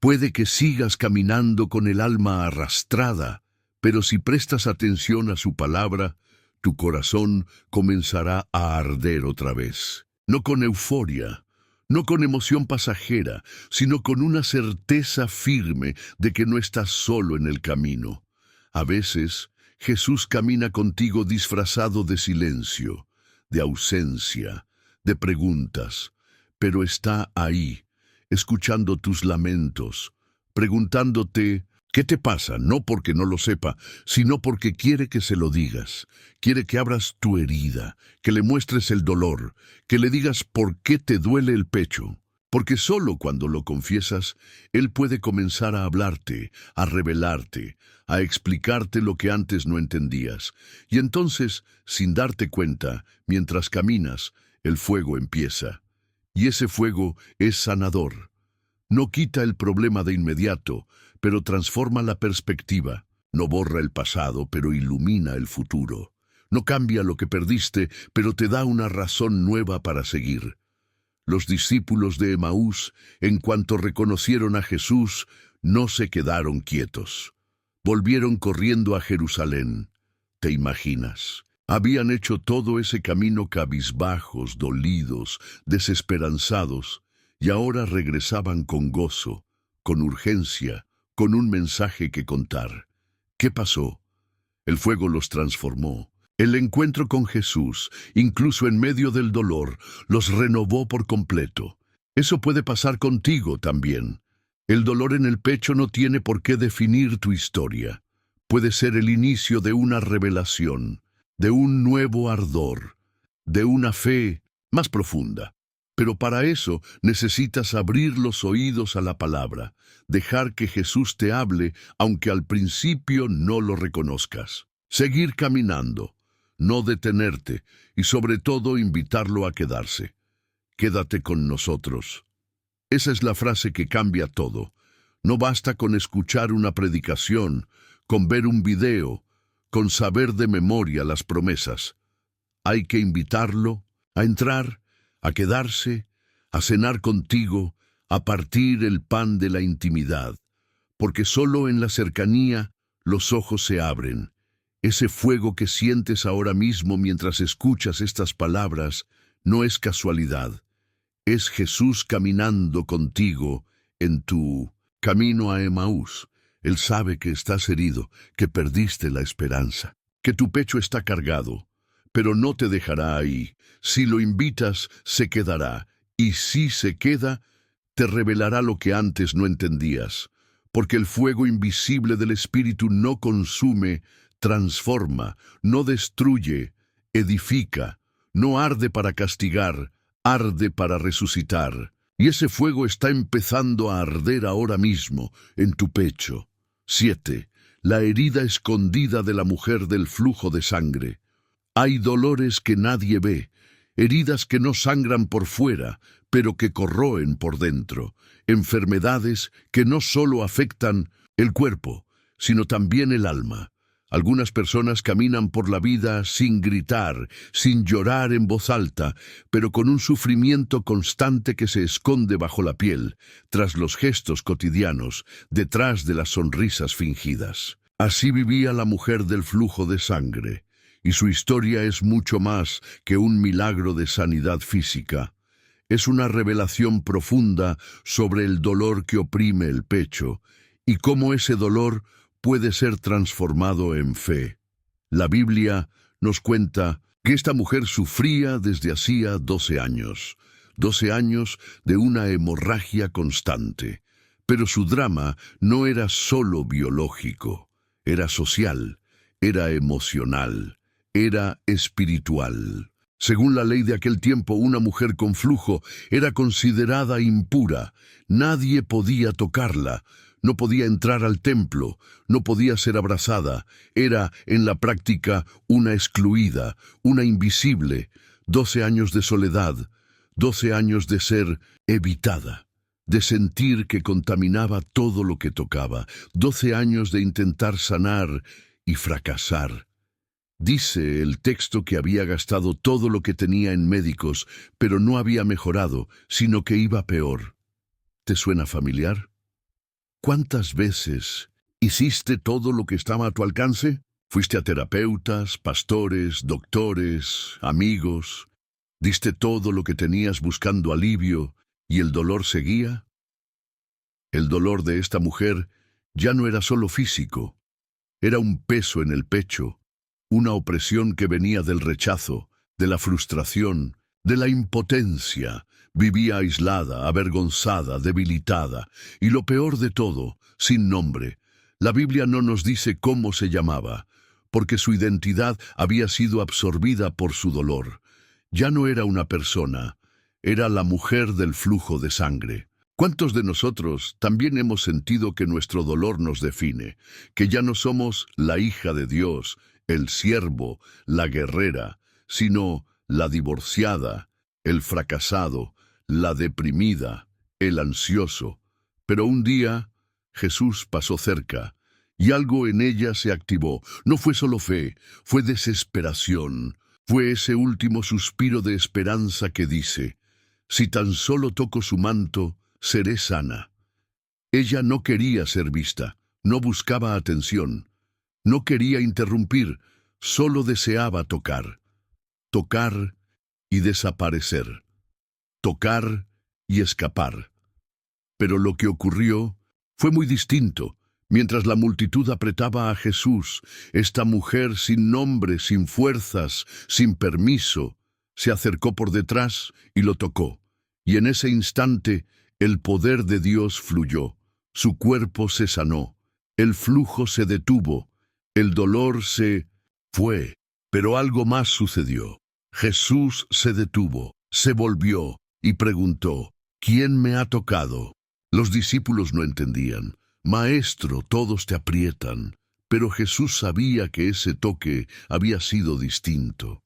puede que sigas caminando con el alma arrastrada, pero si prestas atención a su palabra, tu corazón comenzará a arder otra vez. No con euforia, no con emoción pasajera, sino con una certeza firme de que no estás solo en el camino. A veces, Jesús camina contigo disfrazado de silencio, de ausencia, de preguntas, pero está ahí, escuchando tus lamentos, preguntándote: ¿qué te pasa? No porque no lo sepa, sino porque quiere que se lo digas. Quiere que abras tu herida, que le muestres el dolor, que le digas por qué te duele el pecho. Porque solo cuando lo confiesas, Él puede comenzar a hablarte, a revelarte, a explicarte lo que antes no entendías. Y entonces, sin darte cuenta, mientras caminas, el fuego empieza. Y ese fuego es sanador. No quita el problema de inmediato, pero transforma la perspectiva. No borra el pasado, pero ilumina el futuro. No cambia lo que perdiste, pero te da una razón nueva para seguir. Los discípulos de Emaús, en cuanto reconocieron a Jesús, no se quedaron quietos. Volvieron corriendo a Jerusalén. ¿Te imaginas? Habían hecho todo ese camino cabizbajos, dolidos, desesperanzados, y ahora regresaban con gozo, con urgencia, con un mensaje que contar. ¿Qué pasó? El fuego los transformó. El encuentro con Jesús, incluso en medio del dolor, los renovó por completo. Eso puede pasar contigo también. El dolor en el pecho no tiene por qué definir tu historia. Puede ser el inicio de una revelación, de un nuevo ardor, de una fe más profunda. Pero para eso necesitas abrir los oídos a la palabra, dejar que Jesús te hable, aunque al principio no lo reconozcas. Seguir caminando, no detenerte, y sobre todo invitarlo a quedarse. Quédate con nosotros. Esa es la frase que cambia todo. No basta con escuchar una predicación, con ver un video, con saber de memoria las promesas. Hay que invitarlo a entrar, a quedarse, a cenar contigo, a partir el pan de la intimidad, porque solo en la cercanía los ojos se abren. Ese fuego que sientes ahora mismo mientras escuchas estas palabras no es casualidad. Es Jesús caminando contigo en tu camino a Emaús. Él sabe que estás herido, que perdiste la esperanza, que tu pecho está cargado, pero no te dejará ahí. Si lo invitas, se quedará, y si se queda, te revelará lo que antes no entendías, porque el fuego invisible del Espíritu no consume, transforma, no destruye, edifica, no arde para castigar, arde para resucitar. Y ese fuego está empezando a arder ahora mismo en tu pecho. 7. la herida escondida de la mujer del flujo de sangre. Hay dolores que nadie ve, heridas que no sangran por fuera, pero que corroen por dentro, enfermedades que no solo afectan el cuerpo, sino también el alma. Algunas personas caminan por la vida sin gritar, sin llorar en voz alta, pero con un sufrimiento constante que se esconde bajo la piel, tras los gestos cotidianos, detrás de las sonrisas fingidas. Así vivía la mujer del flujo de sangre, y su historia es mucho más que un milagro de sanidad física. Es una revelación profunda sobre el dolor que oprime el pecho, y cómo ese dolor puede ser transformado en fe. La Biblia nos cuenta que esta mujer sufría desde hacía 12 años, 12 años de una hemorragia constante. Pero su drama no era solo biológico, era social, era emocional, era espiritual. Según la ley de aquel tiempo, una mujer con flujo era considerada impura. Nadie podía tocarla. No podía entrar al templo, no podía ser abrazada, era, en la práctica, una excluida, una invisible. 12 años de soledad, 12 años de ser evitada, de sentir que contaminaba todo lo que tocaba, 12 años de intentar sanar y fracasar. Dice el texto que había gastado todo lo que tenía en médicos, pero no había mejorado, sino que iba peor. ¿Te suena familiar? ¿Cuántas veces hiciste todo lo que estaba a tu alcance? Fuiste a terapeutas, pastores, doctores, amigos. ¿Diste todo lo que tenías buscando alivio y el dolor seguía? El dolor de esta mujer ya no era solo físico. Era un peso en el pecho, una opresión que venía del rechazo, de la frustración, de la impotencia. Vivía aislada, avergonzada, debilitada, y lo peor de todo, sin nombre. La Biblia no nos dice cómo se llamaba, porque su identidad había sido absorbida por su dolor. Ya no era una persona, era la mujer del flujo de sangre. ¿Cuántos de nosotros también hemos sentido que nuestro dolor nos define, que ya no somos la hija de Dios, el siervo, la guerrera, sino la divorciada, el fracasado, la deprimida, el ansioso? Pero un día Jesús pasó cerca y algo en ella se activó. No fue solo fe, fue desesperación. Fue ese último suspiro de esperanza que dice: si tan solo toco su manto, seré sana. Ella no quería ser vista, no buscaba atención, no quería interrumpir, solo deseaba tocar. Tocar y desaparecer. Tocar y escapar. Pero lo que ocurrió fue muy distinto. Mientras la multitud apretaba a Jesús, esta mujer sin nombre, sin fuerzas, sin permiso, se acercó por detrás y lo tocó. Y en ese instante, el poder de Dios fluyó. Su cuerpo se sanó. El flujo se detuvo. El dolor se fue. Pero algo más sucedió. Jesús se detuvo, se volvió y preguntó: ¿quién me ha tocado? Los discípulos no entendían. Maestro, todos te aprietan. Pero Jesús sabía que ese toque había sido distinto.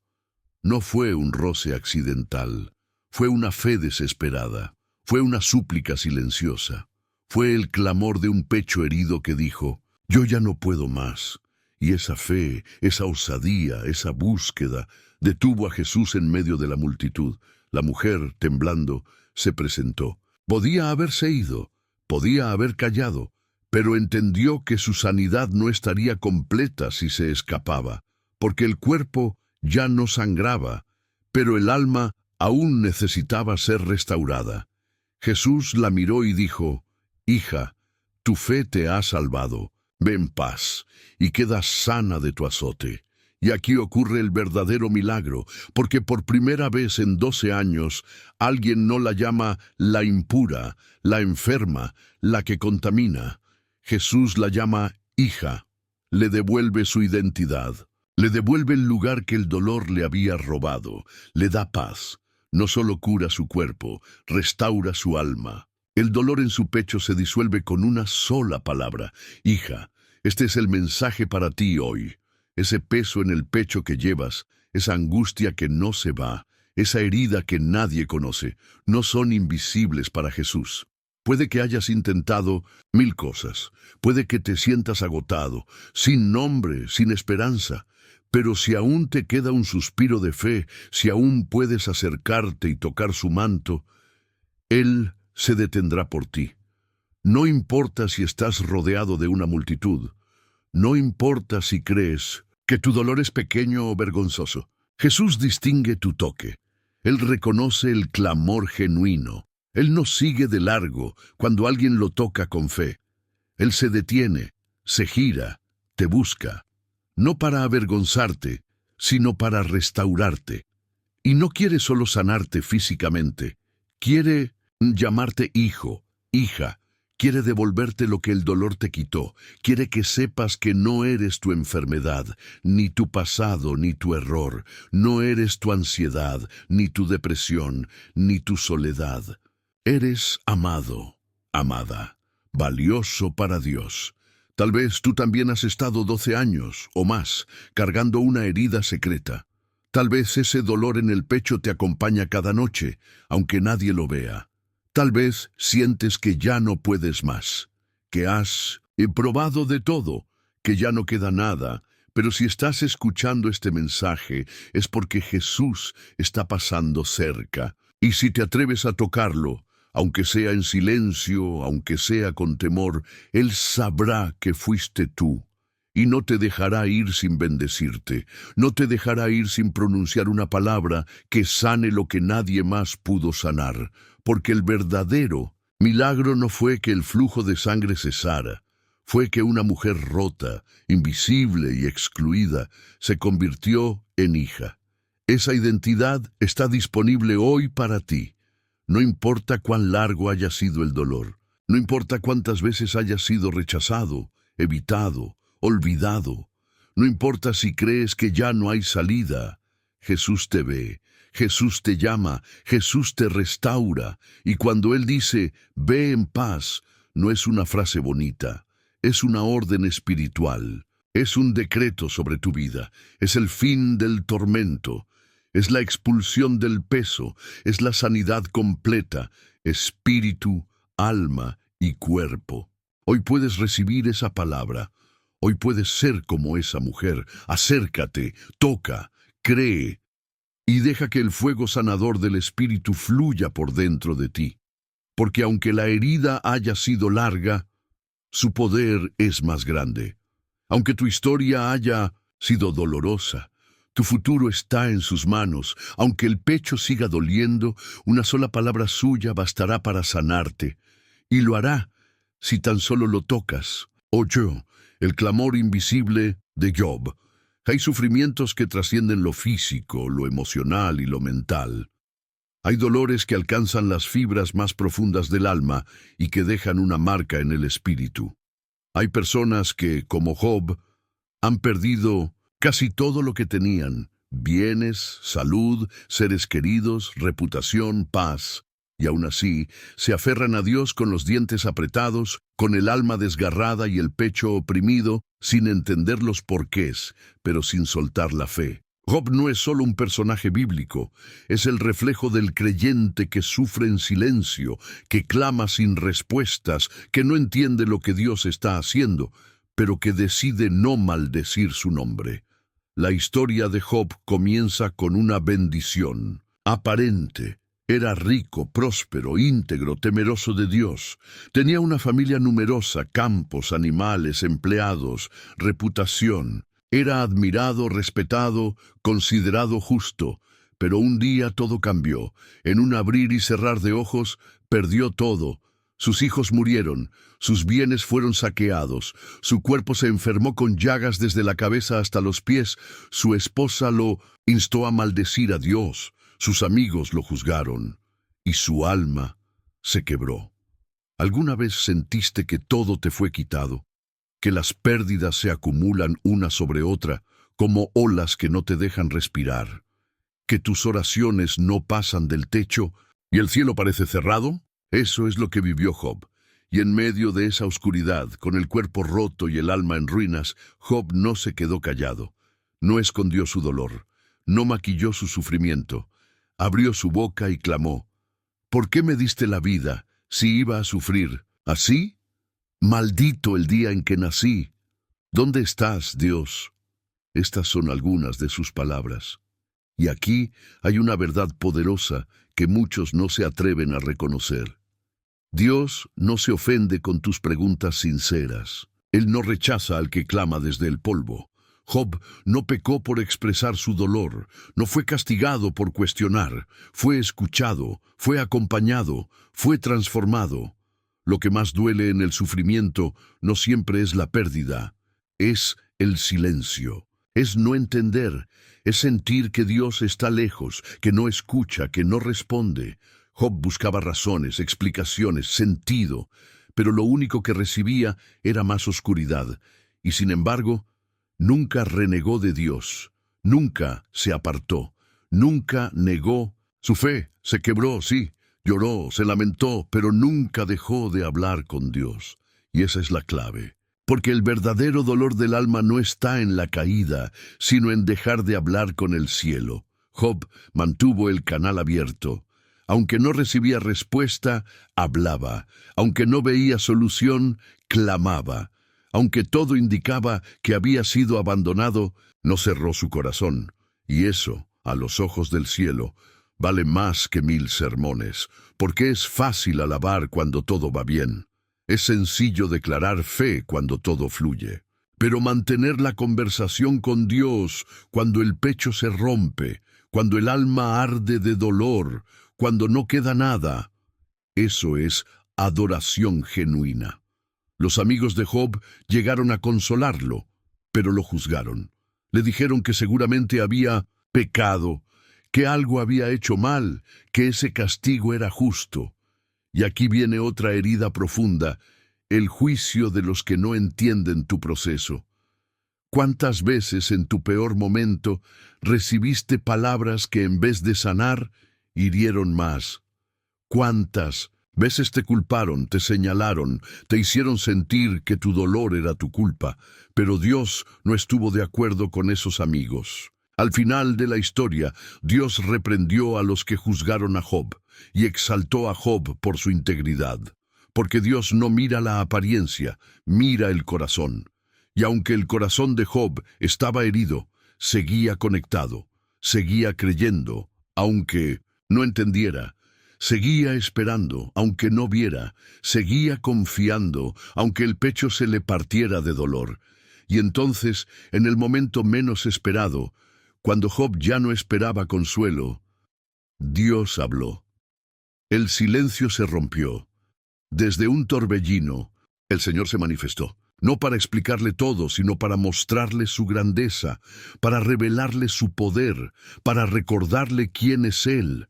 No fue un roce accidental. Fue una fe desesperada. Fue una súplica silenciosa. Fue el clamor de un pecho herido que dijo: yo ya no puedo más. Y esa fe, esa osadía, esa búsqueda, detuvo a Jesús en medio de la multitud. La mujer, temblando, se presentó. Podía haberse ido, podía haber callado, pero entendió que su sanidad no estaría completa si se escapaba, porque el cuerpo ya no sangraba, pero el alma aún necesitaba ser restaurada. Jesús la miró y dijo: hija, tu fe te ha salvado. Ve en paz y queda sana de tu azote. Y aquí ocurre el verdadero milagro, porque por primera vez en 12 años alguien no la llama la impura, la enferma, la que contamina. Jesús la llama hija, le devuelve su identidad, le devuelve el lugar que el dolor le había robado, le da paz. No solo cura su cuerpo, restaura su alma. El dolor en su pecho se disuelve con una sola palabra: hija. Este es el mensaje para ti hoy. Ese peso en el pecho que llevas, esa angustia que no se va, esa herida que nadie conoce, no son invisibles para Jesús. Puede que hayas intentado 1000 cosas, puede que te sientas agotado, sin nombre, sin esperanza, pero si aún te queda un suspiro de fe, si aún puedes acercarte y tocar su manto, Él se detendrá por ti. No importa si estás rodeado de una multitud, no importa si crees que tu dolor es pequeño o vergonzoso. Jesús distingue tu toque. Él reconoce el clamor genuino. Él no sigue de largo cuando alguien lo toca con fe. Él se detiene, se gira, te busca, no para avergonzarte, sino para restaurarte. Y no quiere solo sanarte físicamente, quiere llamarte hijo, hija. Quiere devolverte lo que el dolor te quitó. Quiere que sepas que no eres tu enfermedad, ni tu pasado, ni tu error. No eres tu ansiedad, ni tu depresión, ni tu soledad. Eres amado, amada, valioso para Dios. Tal vez tú también has estado 12 años o más cargando una herida secreta. Tal vez ese dolor en el pecho te acompaña cada noche, aunque nadie lo vea. Tal vez sientes que ya no puedes más, que has probado de todo, que ya no queda nada, pero si estás escuchando este mensaje es porque Jesús está pasando cerca. Y si te atreves a tocarlo, aunque sea en silencio, aunque sea con temor, Él sabrá que fuiste tú. Y no te dejará ir sin bendecirte, no te dejará ir sin pronunciar una palabra que sane lo que nadie más pudo sanar, porque el verdadero milagro no fue que el flujo de sangre cesara, fue que una mujer rota, invisible y excluida, se convirtió en hija. Esa identidad está disponible hoy para ti. No importa cuán largo haya sido el dolor, no importa cuántas veces hayas sido rechazado, evitado, olvidado. No importa si crees que ya no hay salida. Jesús te ve, Jesús te llama, Jesús te restaura. Y cuando Él dice, ve en paz, no es una frase bonita, es una orden espiritual. Es un decreto sobre tu vida, es el fin del tormento, es la expulsión del peso, es la sanidad completa, espíritu, alma y cuerpo. Hoy puedes recibir esa palabra. Hoy puedes ser como esa mujer. Acércate, toca, cree y deja que el fuego sanador del Espíritu fluya por dentro de ti. Porque aunque la herida haya sido larga, su poder es más grande. Aunque tu historia haya sido dolorosa, tu futuro está en sus manos. Aunque el pecho siga doliendo, una sola palabra suya bastará para sanarte. Y lo hará si tan solo lo tocas. Oyó el clamor invisible de Job. Hay sufrimientos que trascienden lo físico, lo emocional y lo mental. Hay dolores que alcanzan las fibras más profundas del alma y que dejan una marca en el espíritu. Hay personas que, como Job, han perdido casi todo lo que tenían: bienes, salud, seres queridos, reputación, paz. Y aún así, se aferran a Dios con los dientes apretados, con el alma desgarrada y el pecho oprimido, sin entender los porqués, pero sin soltar la fe. Job no es solo un personaje bíblico, es el reflejo del creyente que sufre en silencio, que clama sin respuestas, que no entiende lo que Dios está haciendo, pero que decide no maldecir su nombre. La historia de Job comienza con una bendición aparente. Era rico, próspero, íntegro, temeroso de Dios. Tenía una familia numerosa, campos, animales, empleados, reputación. Era admirado, respetado, considerado justo. Pero un día todo cambió. En un abrir y cerrar de ojos, perdió todo. Sus hijos murieron, sus bienes fueron saqueados, su cuerpo se enfermó con llagas desde la cabeza hasta los pies, su esposa lo instó a maldecir a Dios. Sus amigos lo juzgaron, y su alma se quebró. ¿Alguna vez sentiste que todo te fue quitado? Que las pérdidas se acumulan una sobre otra, como olas que no te dejan respirar. Que tus oraciones no pasan del techo, y el cielo parece cerrado. Eso es lo que vivió Job. Y en medio de esa oscuridad, con el cuerpo roto y el alma en ruinas, Job no se quedó callado. No escondió su dolor, no maquilló su sufrimiento. Abrió su boca y clamó: ¿Por qué me diste la vida si iba a sufrir así? Maldito el día en que nací. ¿Dónde estás, Dios? Estas son algunas de sus palabras. Y aquí hay una verdad poderosa que muchos no se atreven a reconocer. Dios no se ofende con tus preguntas sinceras. Él no rechaza al que clama desde el polvo. Job no pecó por expresar su dolor, no fue castigado por cuestionar, fue escuchado, fue acompañado, fue transformado. Lo que más duele en el sufrimiento no siempre es la pérdida, es el silencio, es no entender, es sentir que Dios está lejos, que no escucha, que no responde. Job buscaba razones, explicaciones, sentido, pero lo único que recibía era más oscuridad, y sin embargo, nunca renegó de Dios, nunca se apartó, nunca negó su fe. Se quebró, sí, lloró, se lamentó, pero nunca dejó de hablar con Dios. Y esa es la clave. Porque el verdadero dolor del alma no está en la caída, sino en dejar de hablar con el cielo. Job mantuvo el canal abierto. Aunque no recibía respuesta, hablaba. Aunque no veía solución, clamaba. Aunque todo indicaba que había sido abandonado, no cerró su corazón. Y eso, a los ojos del cielo, vale más que 1000 sermones, porque es fácil alabar cuando todo va bien. Es sencillo declarar fe cuando todo fluye. Pero mantener la conversación con Dios cuando el pecho se rompe, cuando el alma arde de dolor, cuando no queda nada, eso es adoración genuina. Los amigos de Job llegaron a consolarlo, pero lo juzgaron. Le dijeron que seguramente había pecado, que algo había hecho mal, que ese castigo era justo. Y aquí viene otra herida profunda, el juicio de los que no entienden tu proceso. ¿Cuántas veces en tu peor momento recibiste palabras que en vez de sanar, hirieron más? ¿Cuántas veces te culparon, te señalaron, te hicieron sentir que tu dolor era tu culpa? Pero Dios no estuvo de acuerdo con esos amigos. Al final de la historia, Dios reprendió a los que juzgaron a Job y exaltó a Job por su integridad. Porque Dios no mira la apariencia, mira el corazón. Y aunque el corazón de Job estaba herido, seguía conectado, seguía creyendo, aunque no entendiera. Seguía esperando, aunque no viera, seguía confiando, aunque el pecho se le partiera de dolor. Y entonces, en el momento menos esperado, cuando Job ya no esperaba consuelo, Dios habló. El silencio se rompió. Desde un torbellino, el Señor se manifestó, no para explicarle todo, sino para mostrarle su grandeza, para revelarle su poder, para recordarle quién es Él.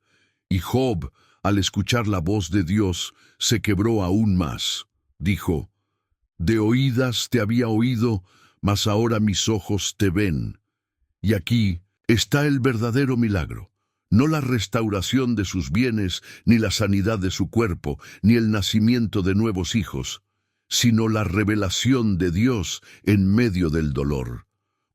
Y Job, al escuchar la voz de Dios, se quebró aún más. Dijo: de oídas te había oído, mas ahora mis ojos te ven. Y aquí está el verdadero milagro. No la restauración de sus bienes, ni la sanidad de su cuerpo, ni el nacimiento de nuevos hijos, sino la revelación de Dios en medio del dolor.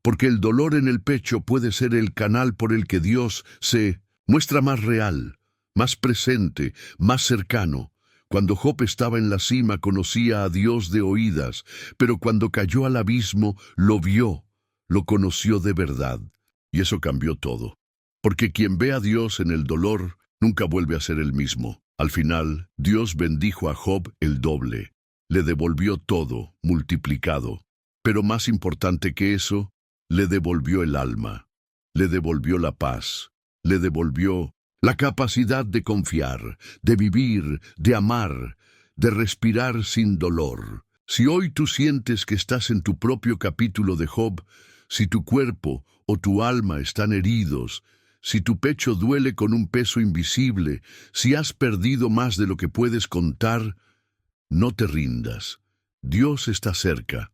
Porque el dolor en el pecho puede ser el canal por el que Dios se muestra más real, más presente, más cercano. Cuando Job estaba en la cima conocía a Dios de oídas, pero cuando cayó al abismo lo vio, lo conoció de verdad. Y eso cambió todo. Porque quien ve a Dios en el dolor nunca vuelve a ser el mismo. Al final, Dios bendijo a Job el doble. Le devolvió todo, multiplicado. Pero más importante que eso, le devolvió el alma. Le devolvió la paz. Le devolvió la capacidad de confiar, de vivir, de amar, de respirar sin dolor. Si hoy tú sientes que estás en tu propio capítulo de Job, si tu cuerpo o tu alma están heridos, si tu pecho duele con un peso invisible, si has perdido más de lo que puedes contar, no te rindas. Dios está cerca,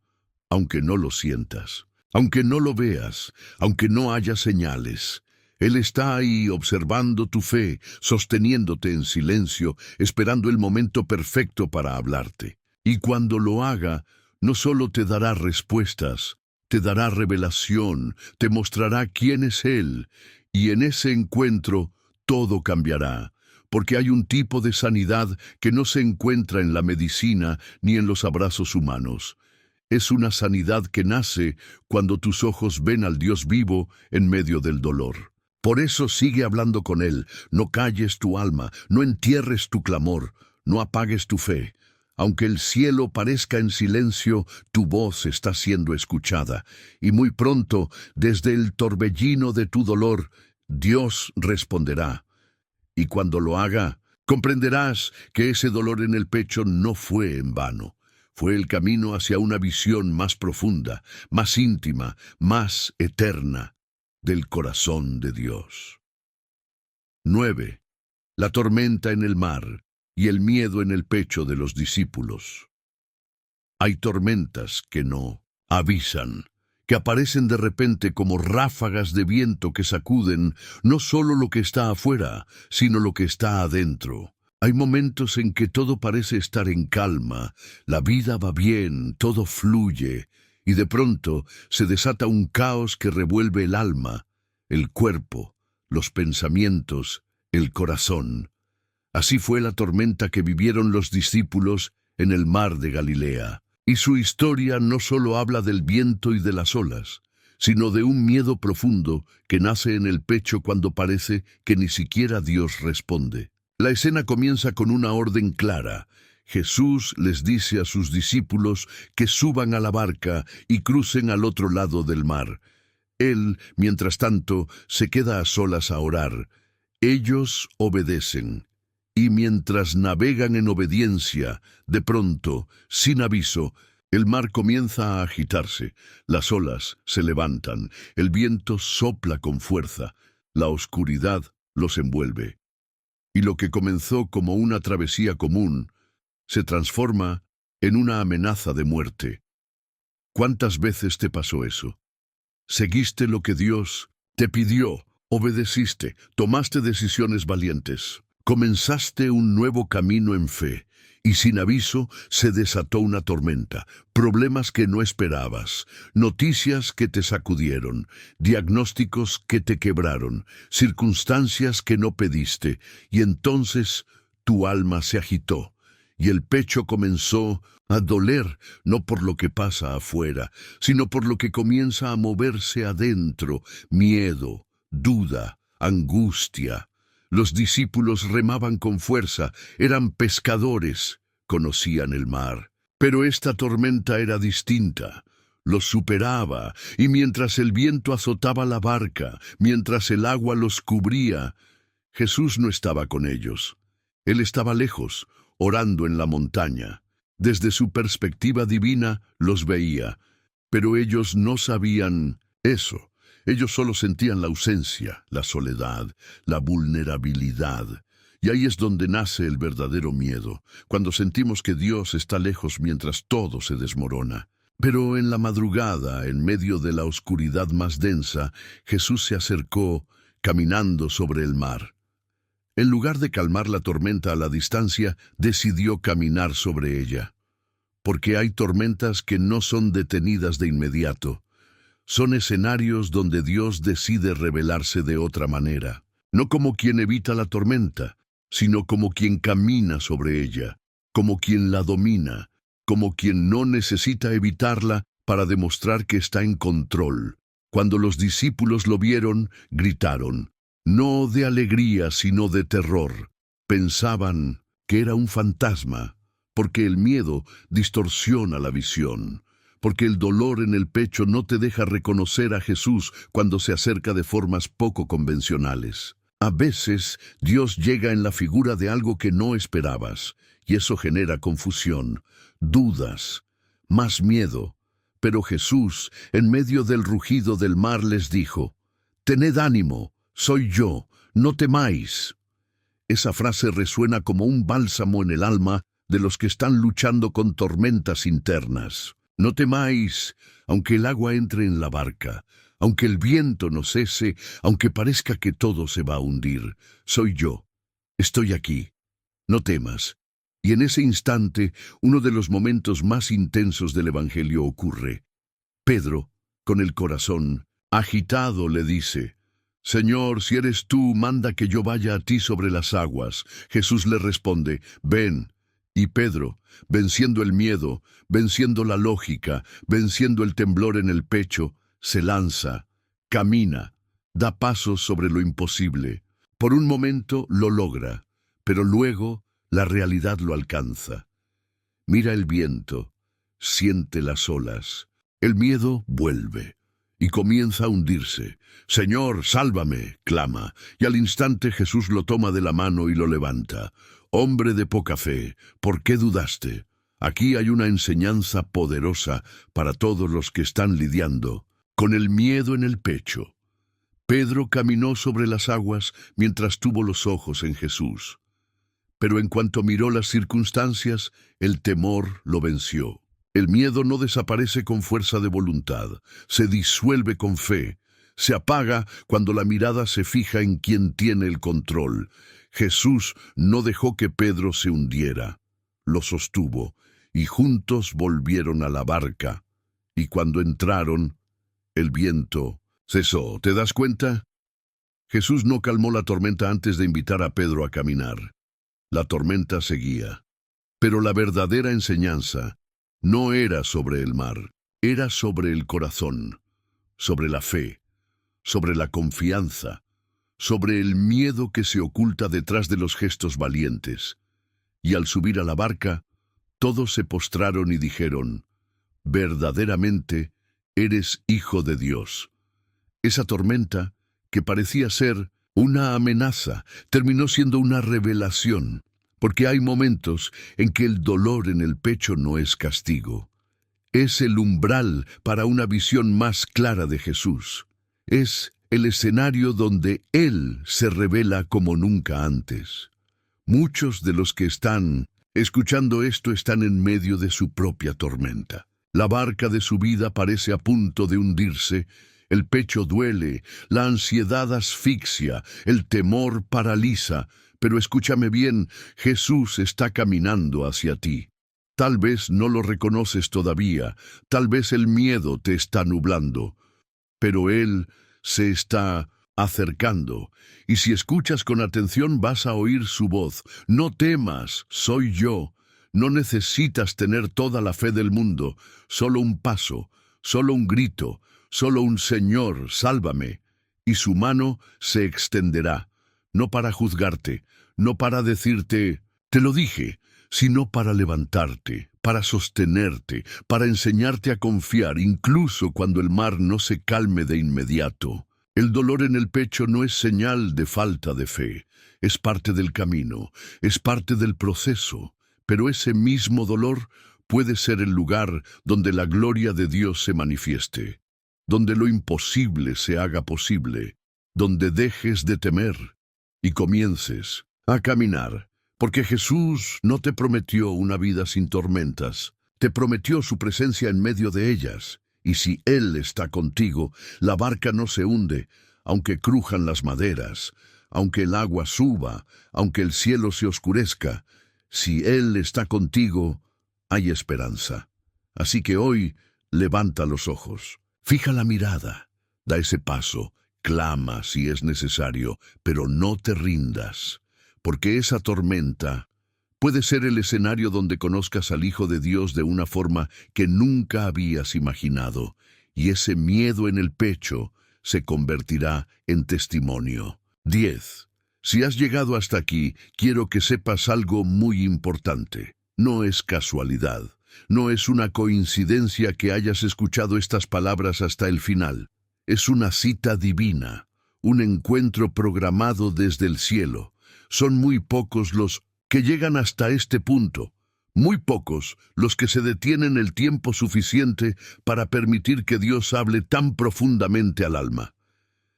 aunque no lo sientas, aunque no lo veas, aunque no haya señales. Él está ahí observando tu fe, sosteniéndote en silencio, esperando el momento perfecto para hablarte. Y cuando lo haga, no solo te dará respuestas, te dará revelación, te mostrará quién es Él, y en ese encuentro todo cambiará, porque hay un tipo de sanidad que no se encuentra en la medicina ni en los abrazos humanos. Es una sanidad que nace cuando tus ojos ven al Dios vivo en medio del dolor. Por eso sigue hablando con Él, no calles tu alma, no entierres tu clamor, no apagues tu fe. Aunque el cielo parezca en silencio, tu voz está siendo escuchada, y muy pronto, desde el torbellino de tu dolor, Dios responderá. Y cuando lo haga, comprenderás que ese dolor en el pecho no fue en vano. Fue el camino hacia una visión más profunda, más íntima, más eterna del corazón de Dios. 9. La tormenta en el mar y el miedo en el pecho de los discípulos. Hay tormentas que no avisan, que aparecen de repente como ráfagas de viento que sacuden no solo lo que está afuera, sino lo que está adentro. Hay momentos en que todo parece estar en calma, la vida va bien, todo fluye, y de pronto se desata un caos que revuelve el alma, el cuerpo, los pensamientos, el corazón. Así fue la tormenta que vivieron los discípulos en el mar de Galilea. Y su historia no solo habla del viento y de las olas, sino de un miedo profundo que nace en el pecho cuando parece que ni siquiera Dios responde. La escena comienza con una orden clara. Jesús les dice a sus discípulos que suban a la barca y crucen al otro lado del mar. Él, mientras tanto, se queda a solas a orar. Ellos obedecen. Y mientras navegan en obediencia, de pronto, sin aviso, el mar comienza a agitarse, las olas se levantan, el viento sopla con fuerza, la oscuridad los envuelve. Y lo que comenzó como una travesía común, se transforma en una amenaza de muerte. ¿Cuántas veces te pasó eso? Seguiste lo que Dios te pidió, obedeciste, tomaste decisiones valientes. Comenzaste un nuevo camino en fe, y sin aviso se desató una tormenta, problemas que no esperabas, noticias que te sacudieron, diagnósticos que te quebraron, circunstancias que no pediste, y entonces tu alma se agitó, y el pecho comenzó a doler, no por lo que pasa afuera, sino por lo que comienza a moverse adentro, miedo, duda, angustia. Los discípulos remaban con fuerza, eran pescadores, conocían el mar. Pero esta tormenta era distinta, los superaba, y mientras el viento azotaba la barca, mientras el agua los cubría, Jesús no estaba con ellos. Él estaba lejos, orando en la montaña. Desde su perspectiva divina los veía, pero ellos no sabían eso. Ellos solo sentían la ausencia, la soledad, la vulnerabilidad. Y ahí es donde nace el verdadero miedo, cuando sentimos que Dios está lejos mientras todo se desmorona. Pero en la madrugada, en medio de la oscuridad más densa, Jesús se acercó, caminando sobre el mar. En lugar de calmar la tormenta a la distancia, decidió caminar sobre ella. Porque hay tormentas que no son detenidas de inmediato. Son escenarios donde Dios decide revelarse de otra manera, no como quien evita la tormenta, sino como quien camina sobre ella, como quien la domina, como quien no necesita evitarla para demostrar que está en control. Cuando los discípulos lo vieron, gritaron, no de alegría sino de terror. Pensaban que era un fantasma, porque el miedo distorsiona la visión. Porque el dolor en el pecho no te deja reconocer a Jesús cuando se acerca de formas poco convencionales. A veces Dios llega en la figura de algo que no esperabas, y eso genera confusión, dudas, más miedo. Pero Jesús, en medio del rugido del mar, les dijo, «Tened ánimo, soy yo, no temáis». Esa frase resuena como un bálsamo en el alma de los que están luchando con tormentas internas. No temáis, aunque el agua entre en la barca, aunque el viento no cese, aunque parezca que todo se va a hundir. Soy yo. Estoy aquí. No temas. Y en ese instante, uno de los momentos más intensos del Evangelio ocurre. Pedro, con el corazón agitado, le dice: «Señor, si eres tú, manda que yo vaya a ti sobre las aguas». Jesús le responde: «Ven». Y Pedro, venciendo el miedo, venciendo la lógica, venciendo el temblor en el pecho, se lanza, camina, da pasos sobre lo imposible. Por un momento lo logra, pero luego la realidad lo alcanza. Mira el viento, siente las olas. El miedo vuelve y comienza a hundirse. «Señor, sálvame», clama, y al instante Jesús lo toma de la mano y lo levanta. «Hombre de poca fe, ¿por qué dudaste?». Aquí hay una enseñanza poderosa para todos los que están lidiando con el miedo en el pecho. Pedro caminó sobre las aguas mientras tuvo los ojos en Jesús. Pero en cuanto miró las circunstancias, el temor lo venció. El miedo no desaparece con fuerza de voluntad, se disuelve con fe, se apaga cuando la mirada se fija en quien tiene el control. Jesús no dejó que Pedro se hundiera, lo sostuvo, y juntos volvieron a la barca. Y cuando entraron, el viento cesó. ¿Te das cuenta? Jesús no calmó la tormenta antes de invitar a Pedro a caminar. La tormenta seguía. Pero la verdadera enseñanza no era sobre el mar, era sobre el corazón, sobre la fe, sobre la confianza, sobre el miedo que se oculta detrás de los gestos valientes. Y al subir a la barca, todos se postraron y dijeron: «Verdaderamente eres Hijo de Dios». Esa tormenta, que parecía ser una amenaza, terminó siendo una revelación. Porque hay momentos en que el dolor en el pecho no es castigo. Es el umbral para una visión más clara de Jesús. Es el escenario donde Él se revela como nunca antes. Muchos de los que están escuchando esto están en medio de su propia tormenta. La barca de su vida parece a punto de hundirse. El pecho duele, la ansiedad asfixia, el temor paraliza. Pero escúchame bien, Jesús está caminando hacia ti. Tal vez no lo reconoces todavía, tal vez el miedo te está nublando, pero Él se está acercando, y si escuchas con atención vas a oír su voz. «No temas, soy yo». No necesitas tener toda la fe del mundo, solo un paso, solo un grito, solo un «Señor, sálvame», y su mano se extenderá, no para juzgarte, no para decirte «te lo dije», sino para levantarte, para sostenerte, para enseñarte a confiar, incluso cuando el mar no se calme de inmediato. El dolor en el pecho no es señal de falta de fe, es parte del camino, es parte del proceso, pero ese mismo dolor puede ser el lugar donde la gloria de Dios se manifieste, donde lo imposible se haga posible, donde dejes de temer y comiences a caminar, porque Jesús no te prometió una vida sin tormentas, te prometió su presencia en medio de ellas, y si Él está contigo, la barca no se hunde, aunque crujan las maderas, aunque el agua suba, aunque el cielo se oscurezca. Si Él está contigo, hay esperanza. Así que hoy, levanta los ojos, fija la mirada, da ese paso, clama si es necesario, pero no te rindas. Porque esa tormenta puede ser el escenario donde conozcas al Hijo de Dios de una forma que nunca habías imaginado, y ese miedo en el pecho se convertirá en testimonio. 10. Si has llegado hasta aquí, quiero que sepas algo muy importante. No es casualidad, no es una coincidencia que hayas escuchado estas palabras hasta el final. Es una cita divina, un encuentro programado desde el cielo. Son muy pocos los que llegan hasta este punto, muy pocos los que se detienen el tiempo suficiente para permitir que Dios hable tan profundamente al alma.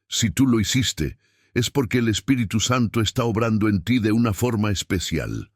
Si tú lo hiciste, es porque el Espíritu Santo está obrando en ti de una forma especial.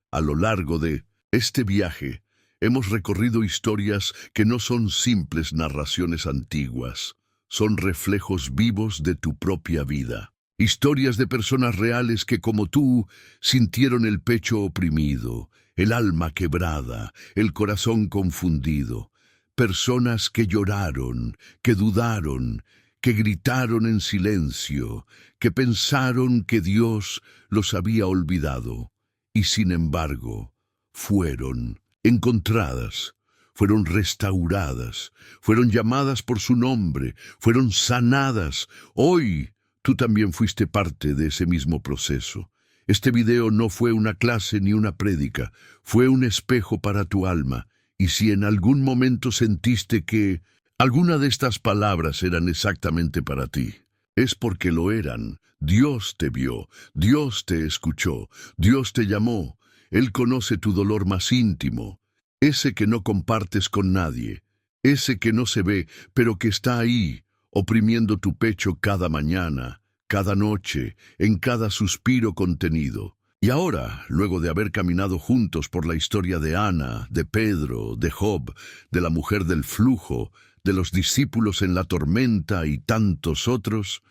A lo largo de este viaje, hemos recorrido historias que no son simples narraciones antiguas, son reflejos vivos de tu propia vida. Historias de personas reales que, como tú, sintieron el pecho oprimido, el alma quebrada, el corazón confundido, personas que lloraron, que dudaron, que gritaron en silencio, que pensaron que Dios los había olvidado, y sin embargo fueron encontradas, fueron restauradas, fueron llamadas por su nombre, fueron sanadas. Hoy tú también fuiste parte de ese mismo proceso. Este video no fue una clase ni una prédica, fue un espejo para tu alma, y si en algún momento sentiste que alguna de estas palabras eran exactamente para ti, es porque lo eran. Dios te vio, Dios te escuchó, Dios te llamó. Él conoce tu dolor más íntimo, ese que no compartes con nadie, ese que no se ve, pero que está ahí, oprimiendo tu pecho cada mañana, cada noche, en cada suspiro contenido. Y ahora, luego de haber caminado juntos por la historia de Ana, de Pedro, de Job, de la mujer del flujo, de los discípulos en la tormenta y tantos otros,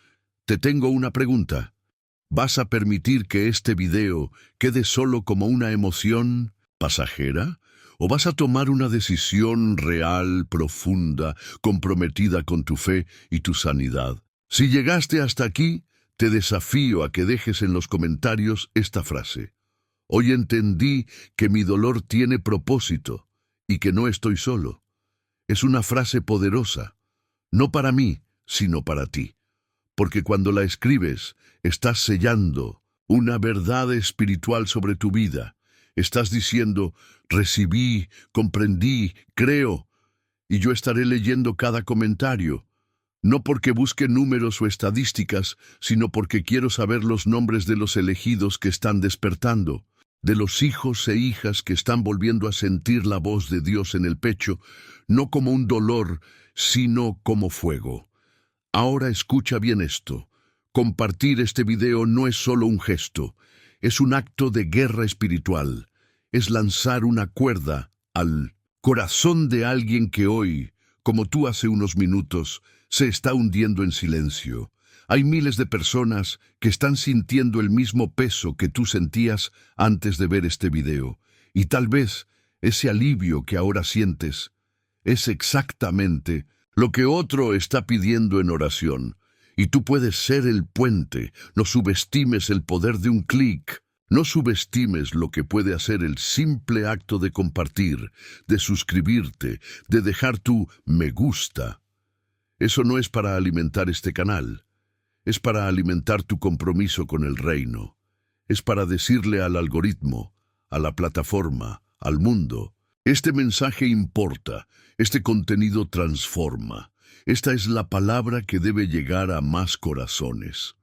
te tengo una pregunta. ¿Vas a permitir que este video quede solo como una emoción pasajera? ¿O vas a tomar una decisión real, profunda, comprometida con tu fe y tu sanidad? Si llegaste hasta aquí, te desafío a que dejes en los comentarios esta frase. Hoy entendí que mi dolor tiene propósito y que no estoy solo. Es una frase poderosa, no para mí, sino para ti. Porque cuando la escribes, estás sellando una verdad espiritual sobre tu vida. Estás diciendo, recibí, comprendí, creo, y yo estaré leyendo cada comentario. No porque busque números o estadísticas, sino porque quiero saber los nombres de los elegidos que están despertando, de los hijos e hijas que están volviendo a sentir la voz de Dios en el pecho, no como un dolor, sino como fuego. Ahora escucha bien esto. Compartir este video no es solo un gesto, es un acto de guerra espiritual. Es lanzar una cuerda al corazón de alguien que hoy, como tú hace unos minutos, se está hundiendo en silencio. Hay miles de personas que están sintiendo el mismo peso que tú sentías antes de ver este video. Y tal vez ese alivio que ahora sientes es exactamente lo que otro está pidiendo en oración. Y tú puedes ser el puente. No subestimes el poder de un clic. No subestimes lo que puede hacer el simple acto de compartir, de suscribirte, de dejar tu me gusta. Eso no es para alimentar este canal. Es para alimentar tu compromiso con el reino. Es para decirle al algoritmo, a la plataforma, al mundo, este mensaje importa, este contenido transforma. Esta es la palabra que debe llegar a más corazones.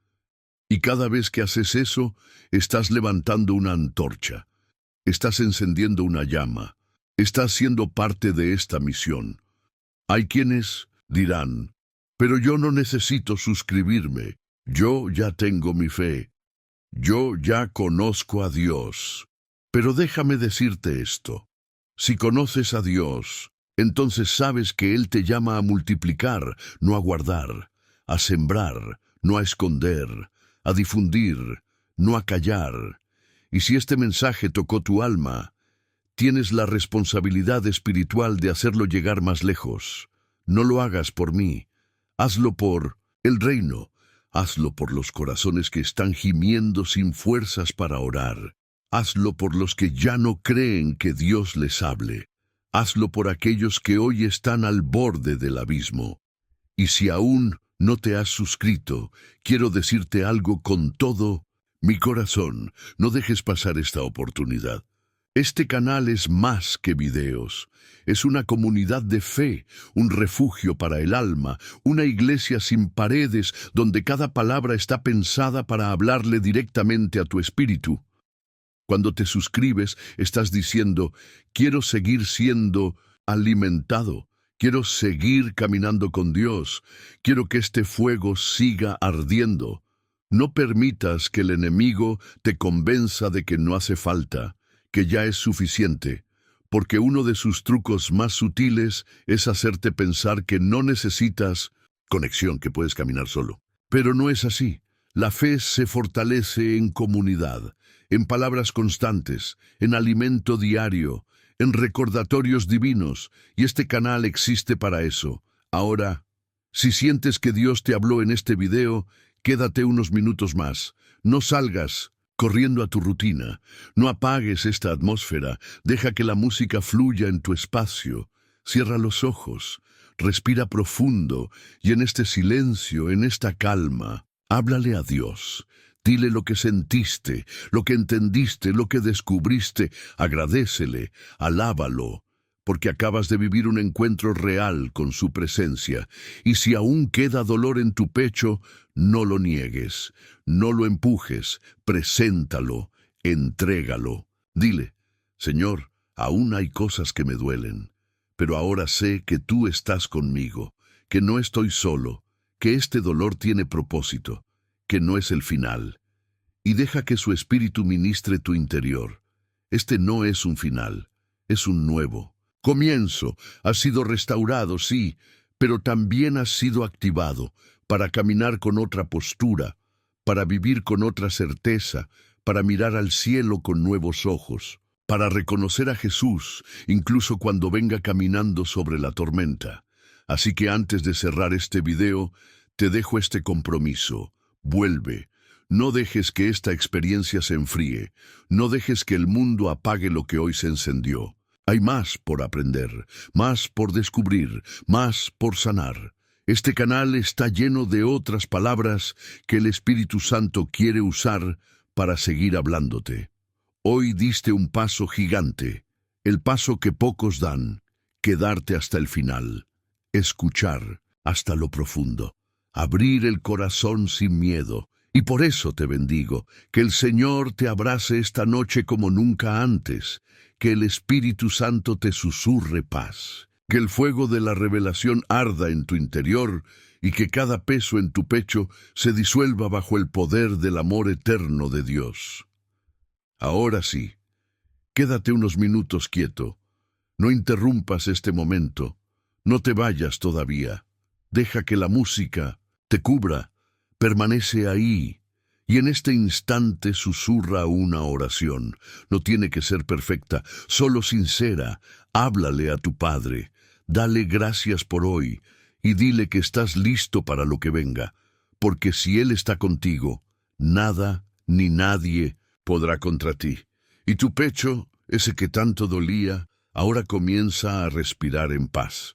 Y cada vez que haces eso, estás levantando una antorcha, estás encendiendo una llama, estás siendo parte de esta misión. Hay quienes dirán, pero yo no necesito suscribirme, yo ya tengo mi fe, yo ya conozco a Dios. Pero déjame decirte esto, si conoces a Dios, entonces sabes que Él te llama a multiplicar, no a guardar, a sembrar, no a esconder, a difundir, no a callar. Y si este mensaje tocó tu alma, tienes la responsabilidad espiritual de hacerlo llegar más lejos. No lo hagas por mí, hazlo por el reino, hazlo por los corazones que están gimiendo sin fuerzas para orar. Hazlo por los que ya no creen que Dios les hable. Hazlo por aquellos que hoy están al borde del abismo. Y si aún no te has suscrito, quiero decirte algo con todo mi corazón. No dejes pasar esta oportunidad. Este canal es más que videos. Es una comunidad de fe, un refugio para el alma, una iglesia sin paredes donde cada palabra está pensada para hablarle directamente a tu espíritu. Cuando te suscribes, estás diciendo, quiero seguir siendo alimentado, quiero seguir caminando con Dios, quiero que este fuego siga ardiendo. No permitas que el enemigo te convenza de que no hace falta, que ya es suficiente, porque uno de sus trucos más sutiles es hacerte pensar que no necesitas conexión, que puedes caminar solo. Pero no es así. La fe se fortalece en comunidad. en palabras constantes, en alimento diario, en recordatorios divinos, y este canal existe para eso. Ahora, si sientes que Dios te habló en este video, quédate unos minutos más. No salgas corriendo a tu rutina. No apagues esta atmósfera. Deja que la música fluya en tu espacio. Cierra los ojos, respira profundo y en este silencio, en esta calma, háblale a Dios. Dile lo que sentiste, lo que entendiste, lo que descubriste. Agradécele, alábalo, porque acabas de vivir un encuentro real con su presencia. Y si aún queda dolor en tu pecho, no lo niegues, no lo empujes, preséntalo, entrégalo. Dile, Señor, aún hay cosas que me duelen, pero ahora sé que tú estás conmigo, que no estoy solo, que este dolor tiene propósito, que no es el final. Y deja que su espíritu ministre tu interior. Este no es un final, es un nuevo comienzo. Has sido restaurado, sí, pero también has sido activado para caminar con otra postura, para vivir con otra certeza, para mirar al cielo con nuevos ojos, para reconocer a Jesús, incluso cuando venga caminando sobre la tormenta. Así que antes de cerrar este video, te dejo este compromiso. Vuelve. No dejes que esta experiencia se enfríe. No dejes que el mundo apague lo que hoy se encendió. Hay más por aprender, más por descubrir, más por sanar. Este canal está lleno de otras palabras que el Espíritu Santo quiere usar para seguir hablándote. Hoy diste un paso gigante, el paso que pocos dan, quedarte hasta el final, escuchar hasta lo profundo, abrir el corazón sin miedo. Y por eso te bendigo, que el Señor te abrace esta noche como nunca antes, que el Espíritu Santo te susurre paz, que el fuego de la revelación arda en tu interior y que cada peso en tu pecho se disuelva bajo el poder del amor eterno de Dios. Ahora sí, quédate unos minutos quieto, no interrumpas este momento, no te vayas todavía, deja que la música te cubra. Permanece ahí, y en este instante susurra una oración. No tiene que ser perfecta, solo sincera. Háblale a tu Padre, dale gracias por hoy, y dile que estás listo para lo que venga, porque si Él está contigo, nada ni nadie podrá contra ti. Y tu pecho, ese que tanto dolía, ahora comienza a respirar en paz.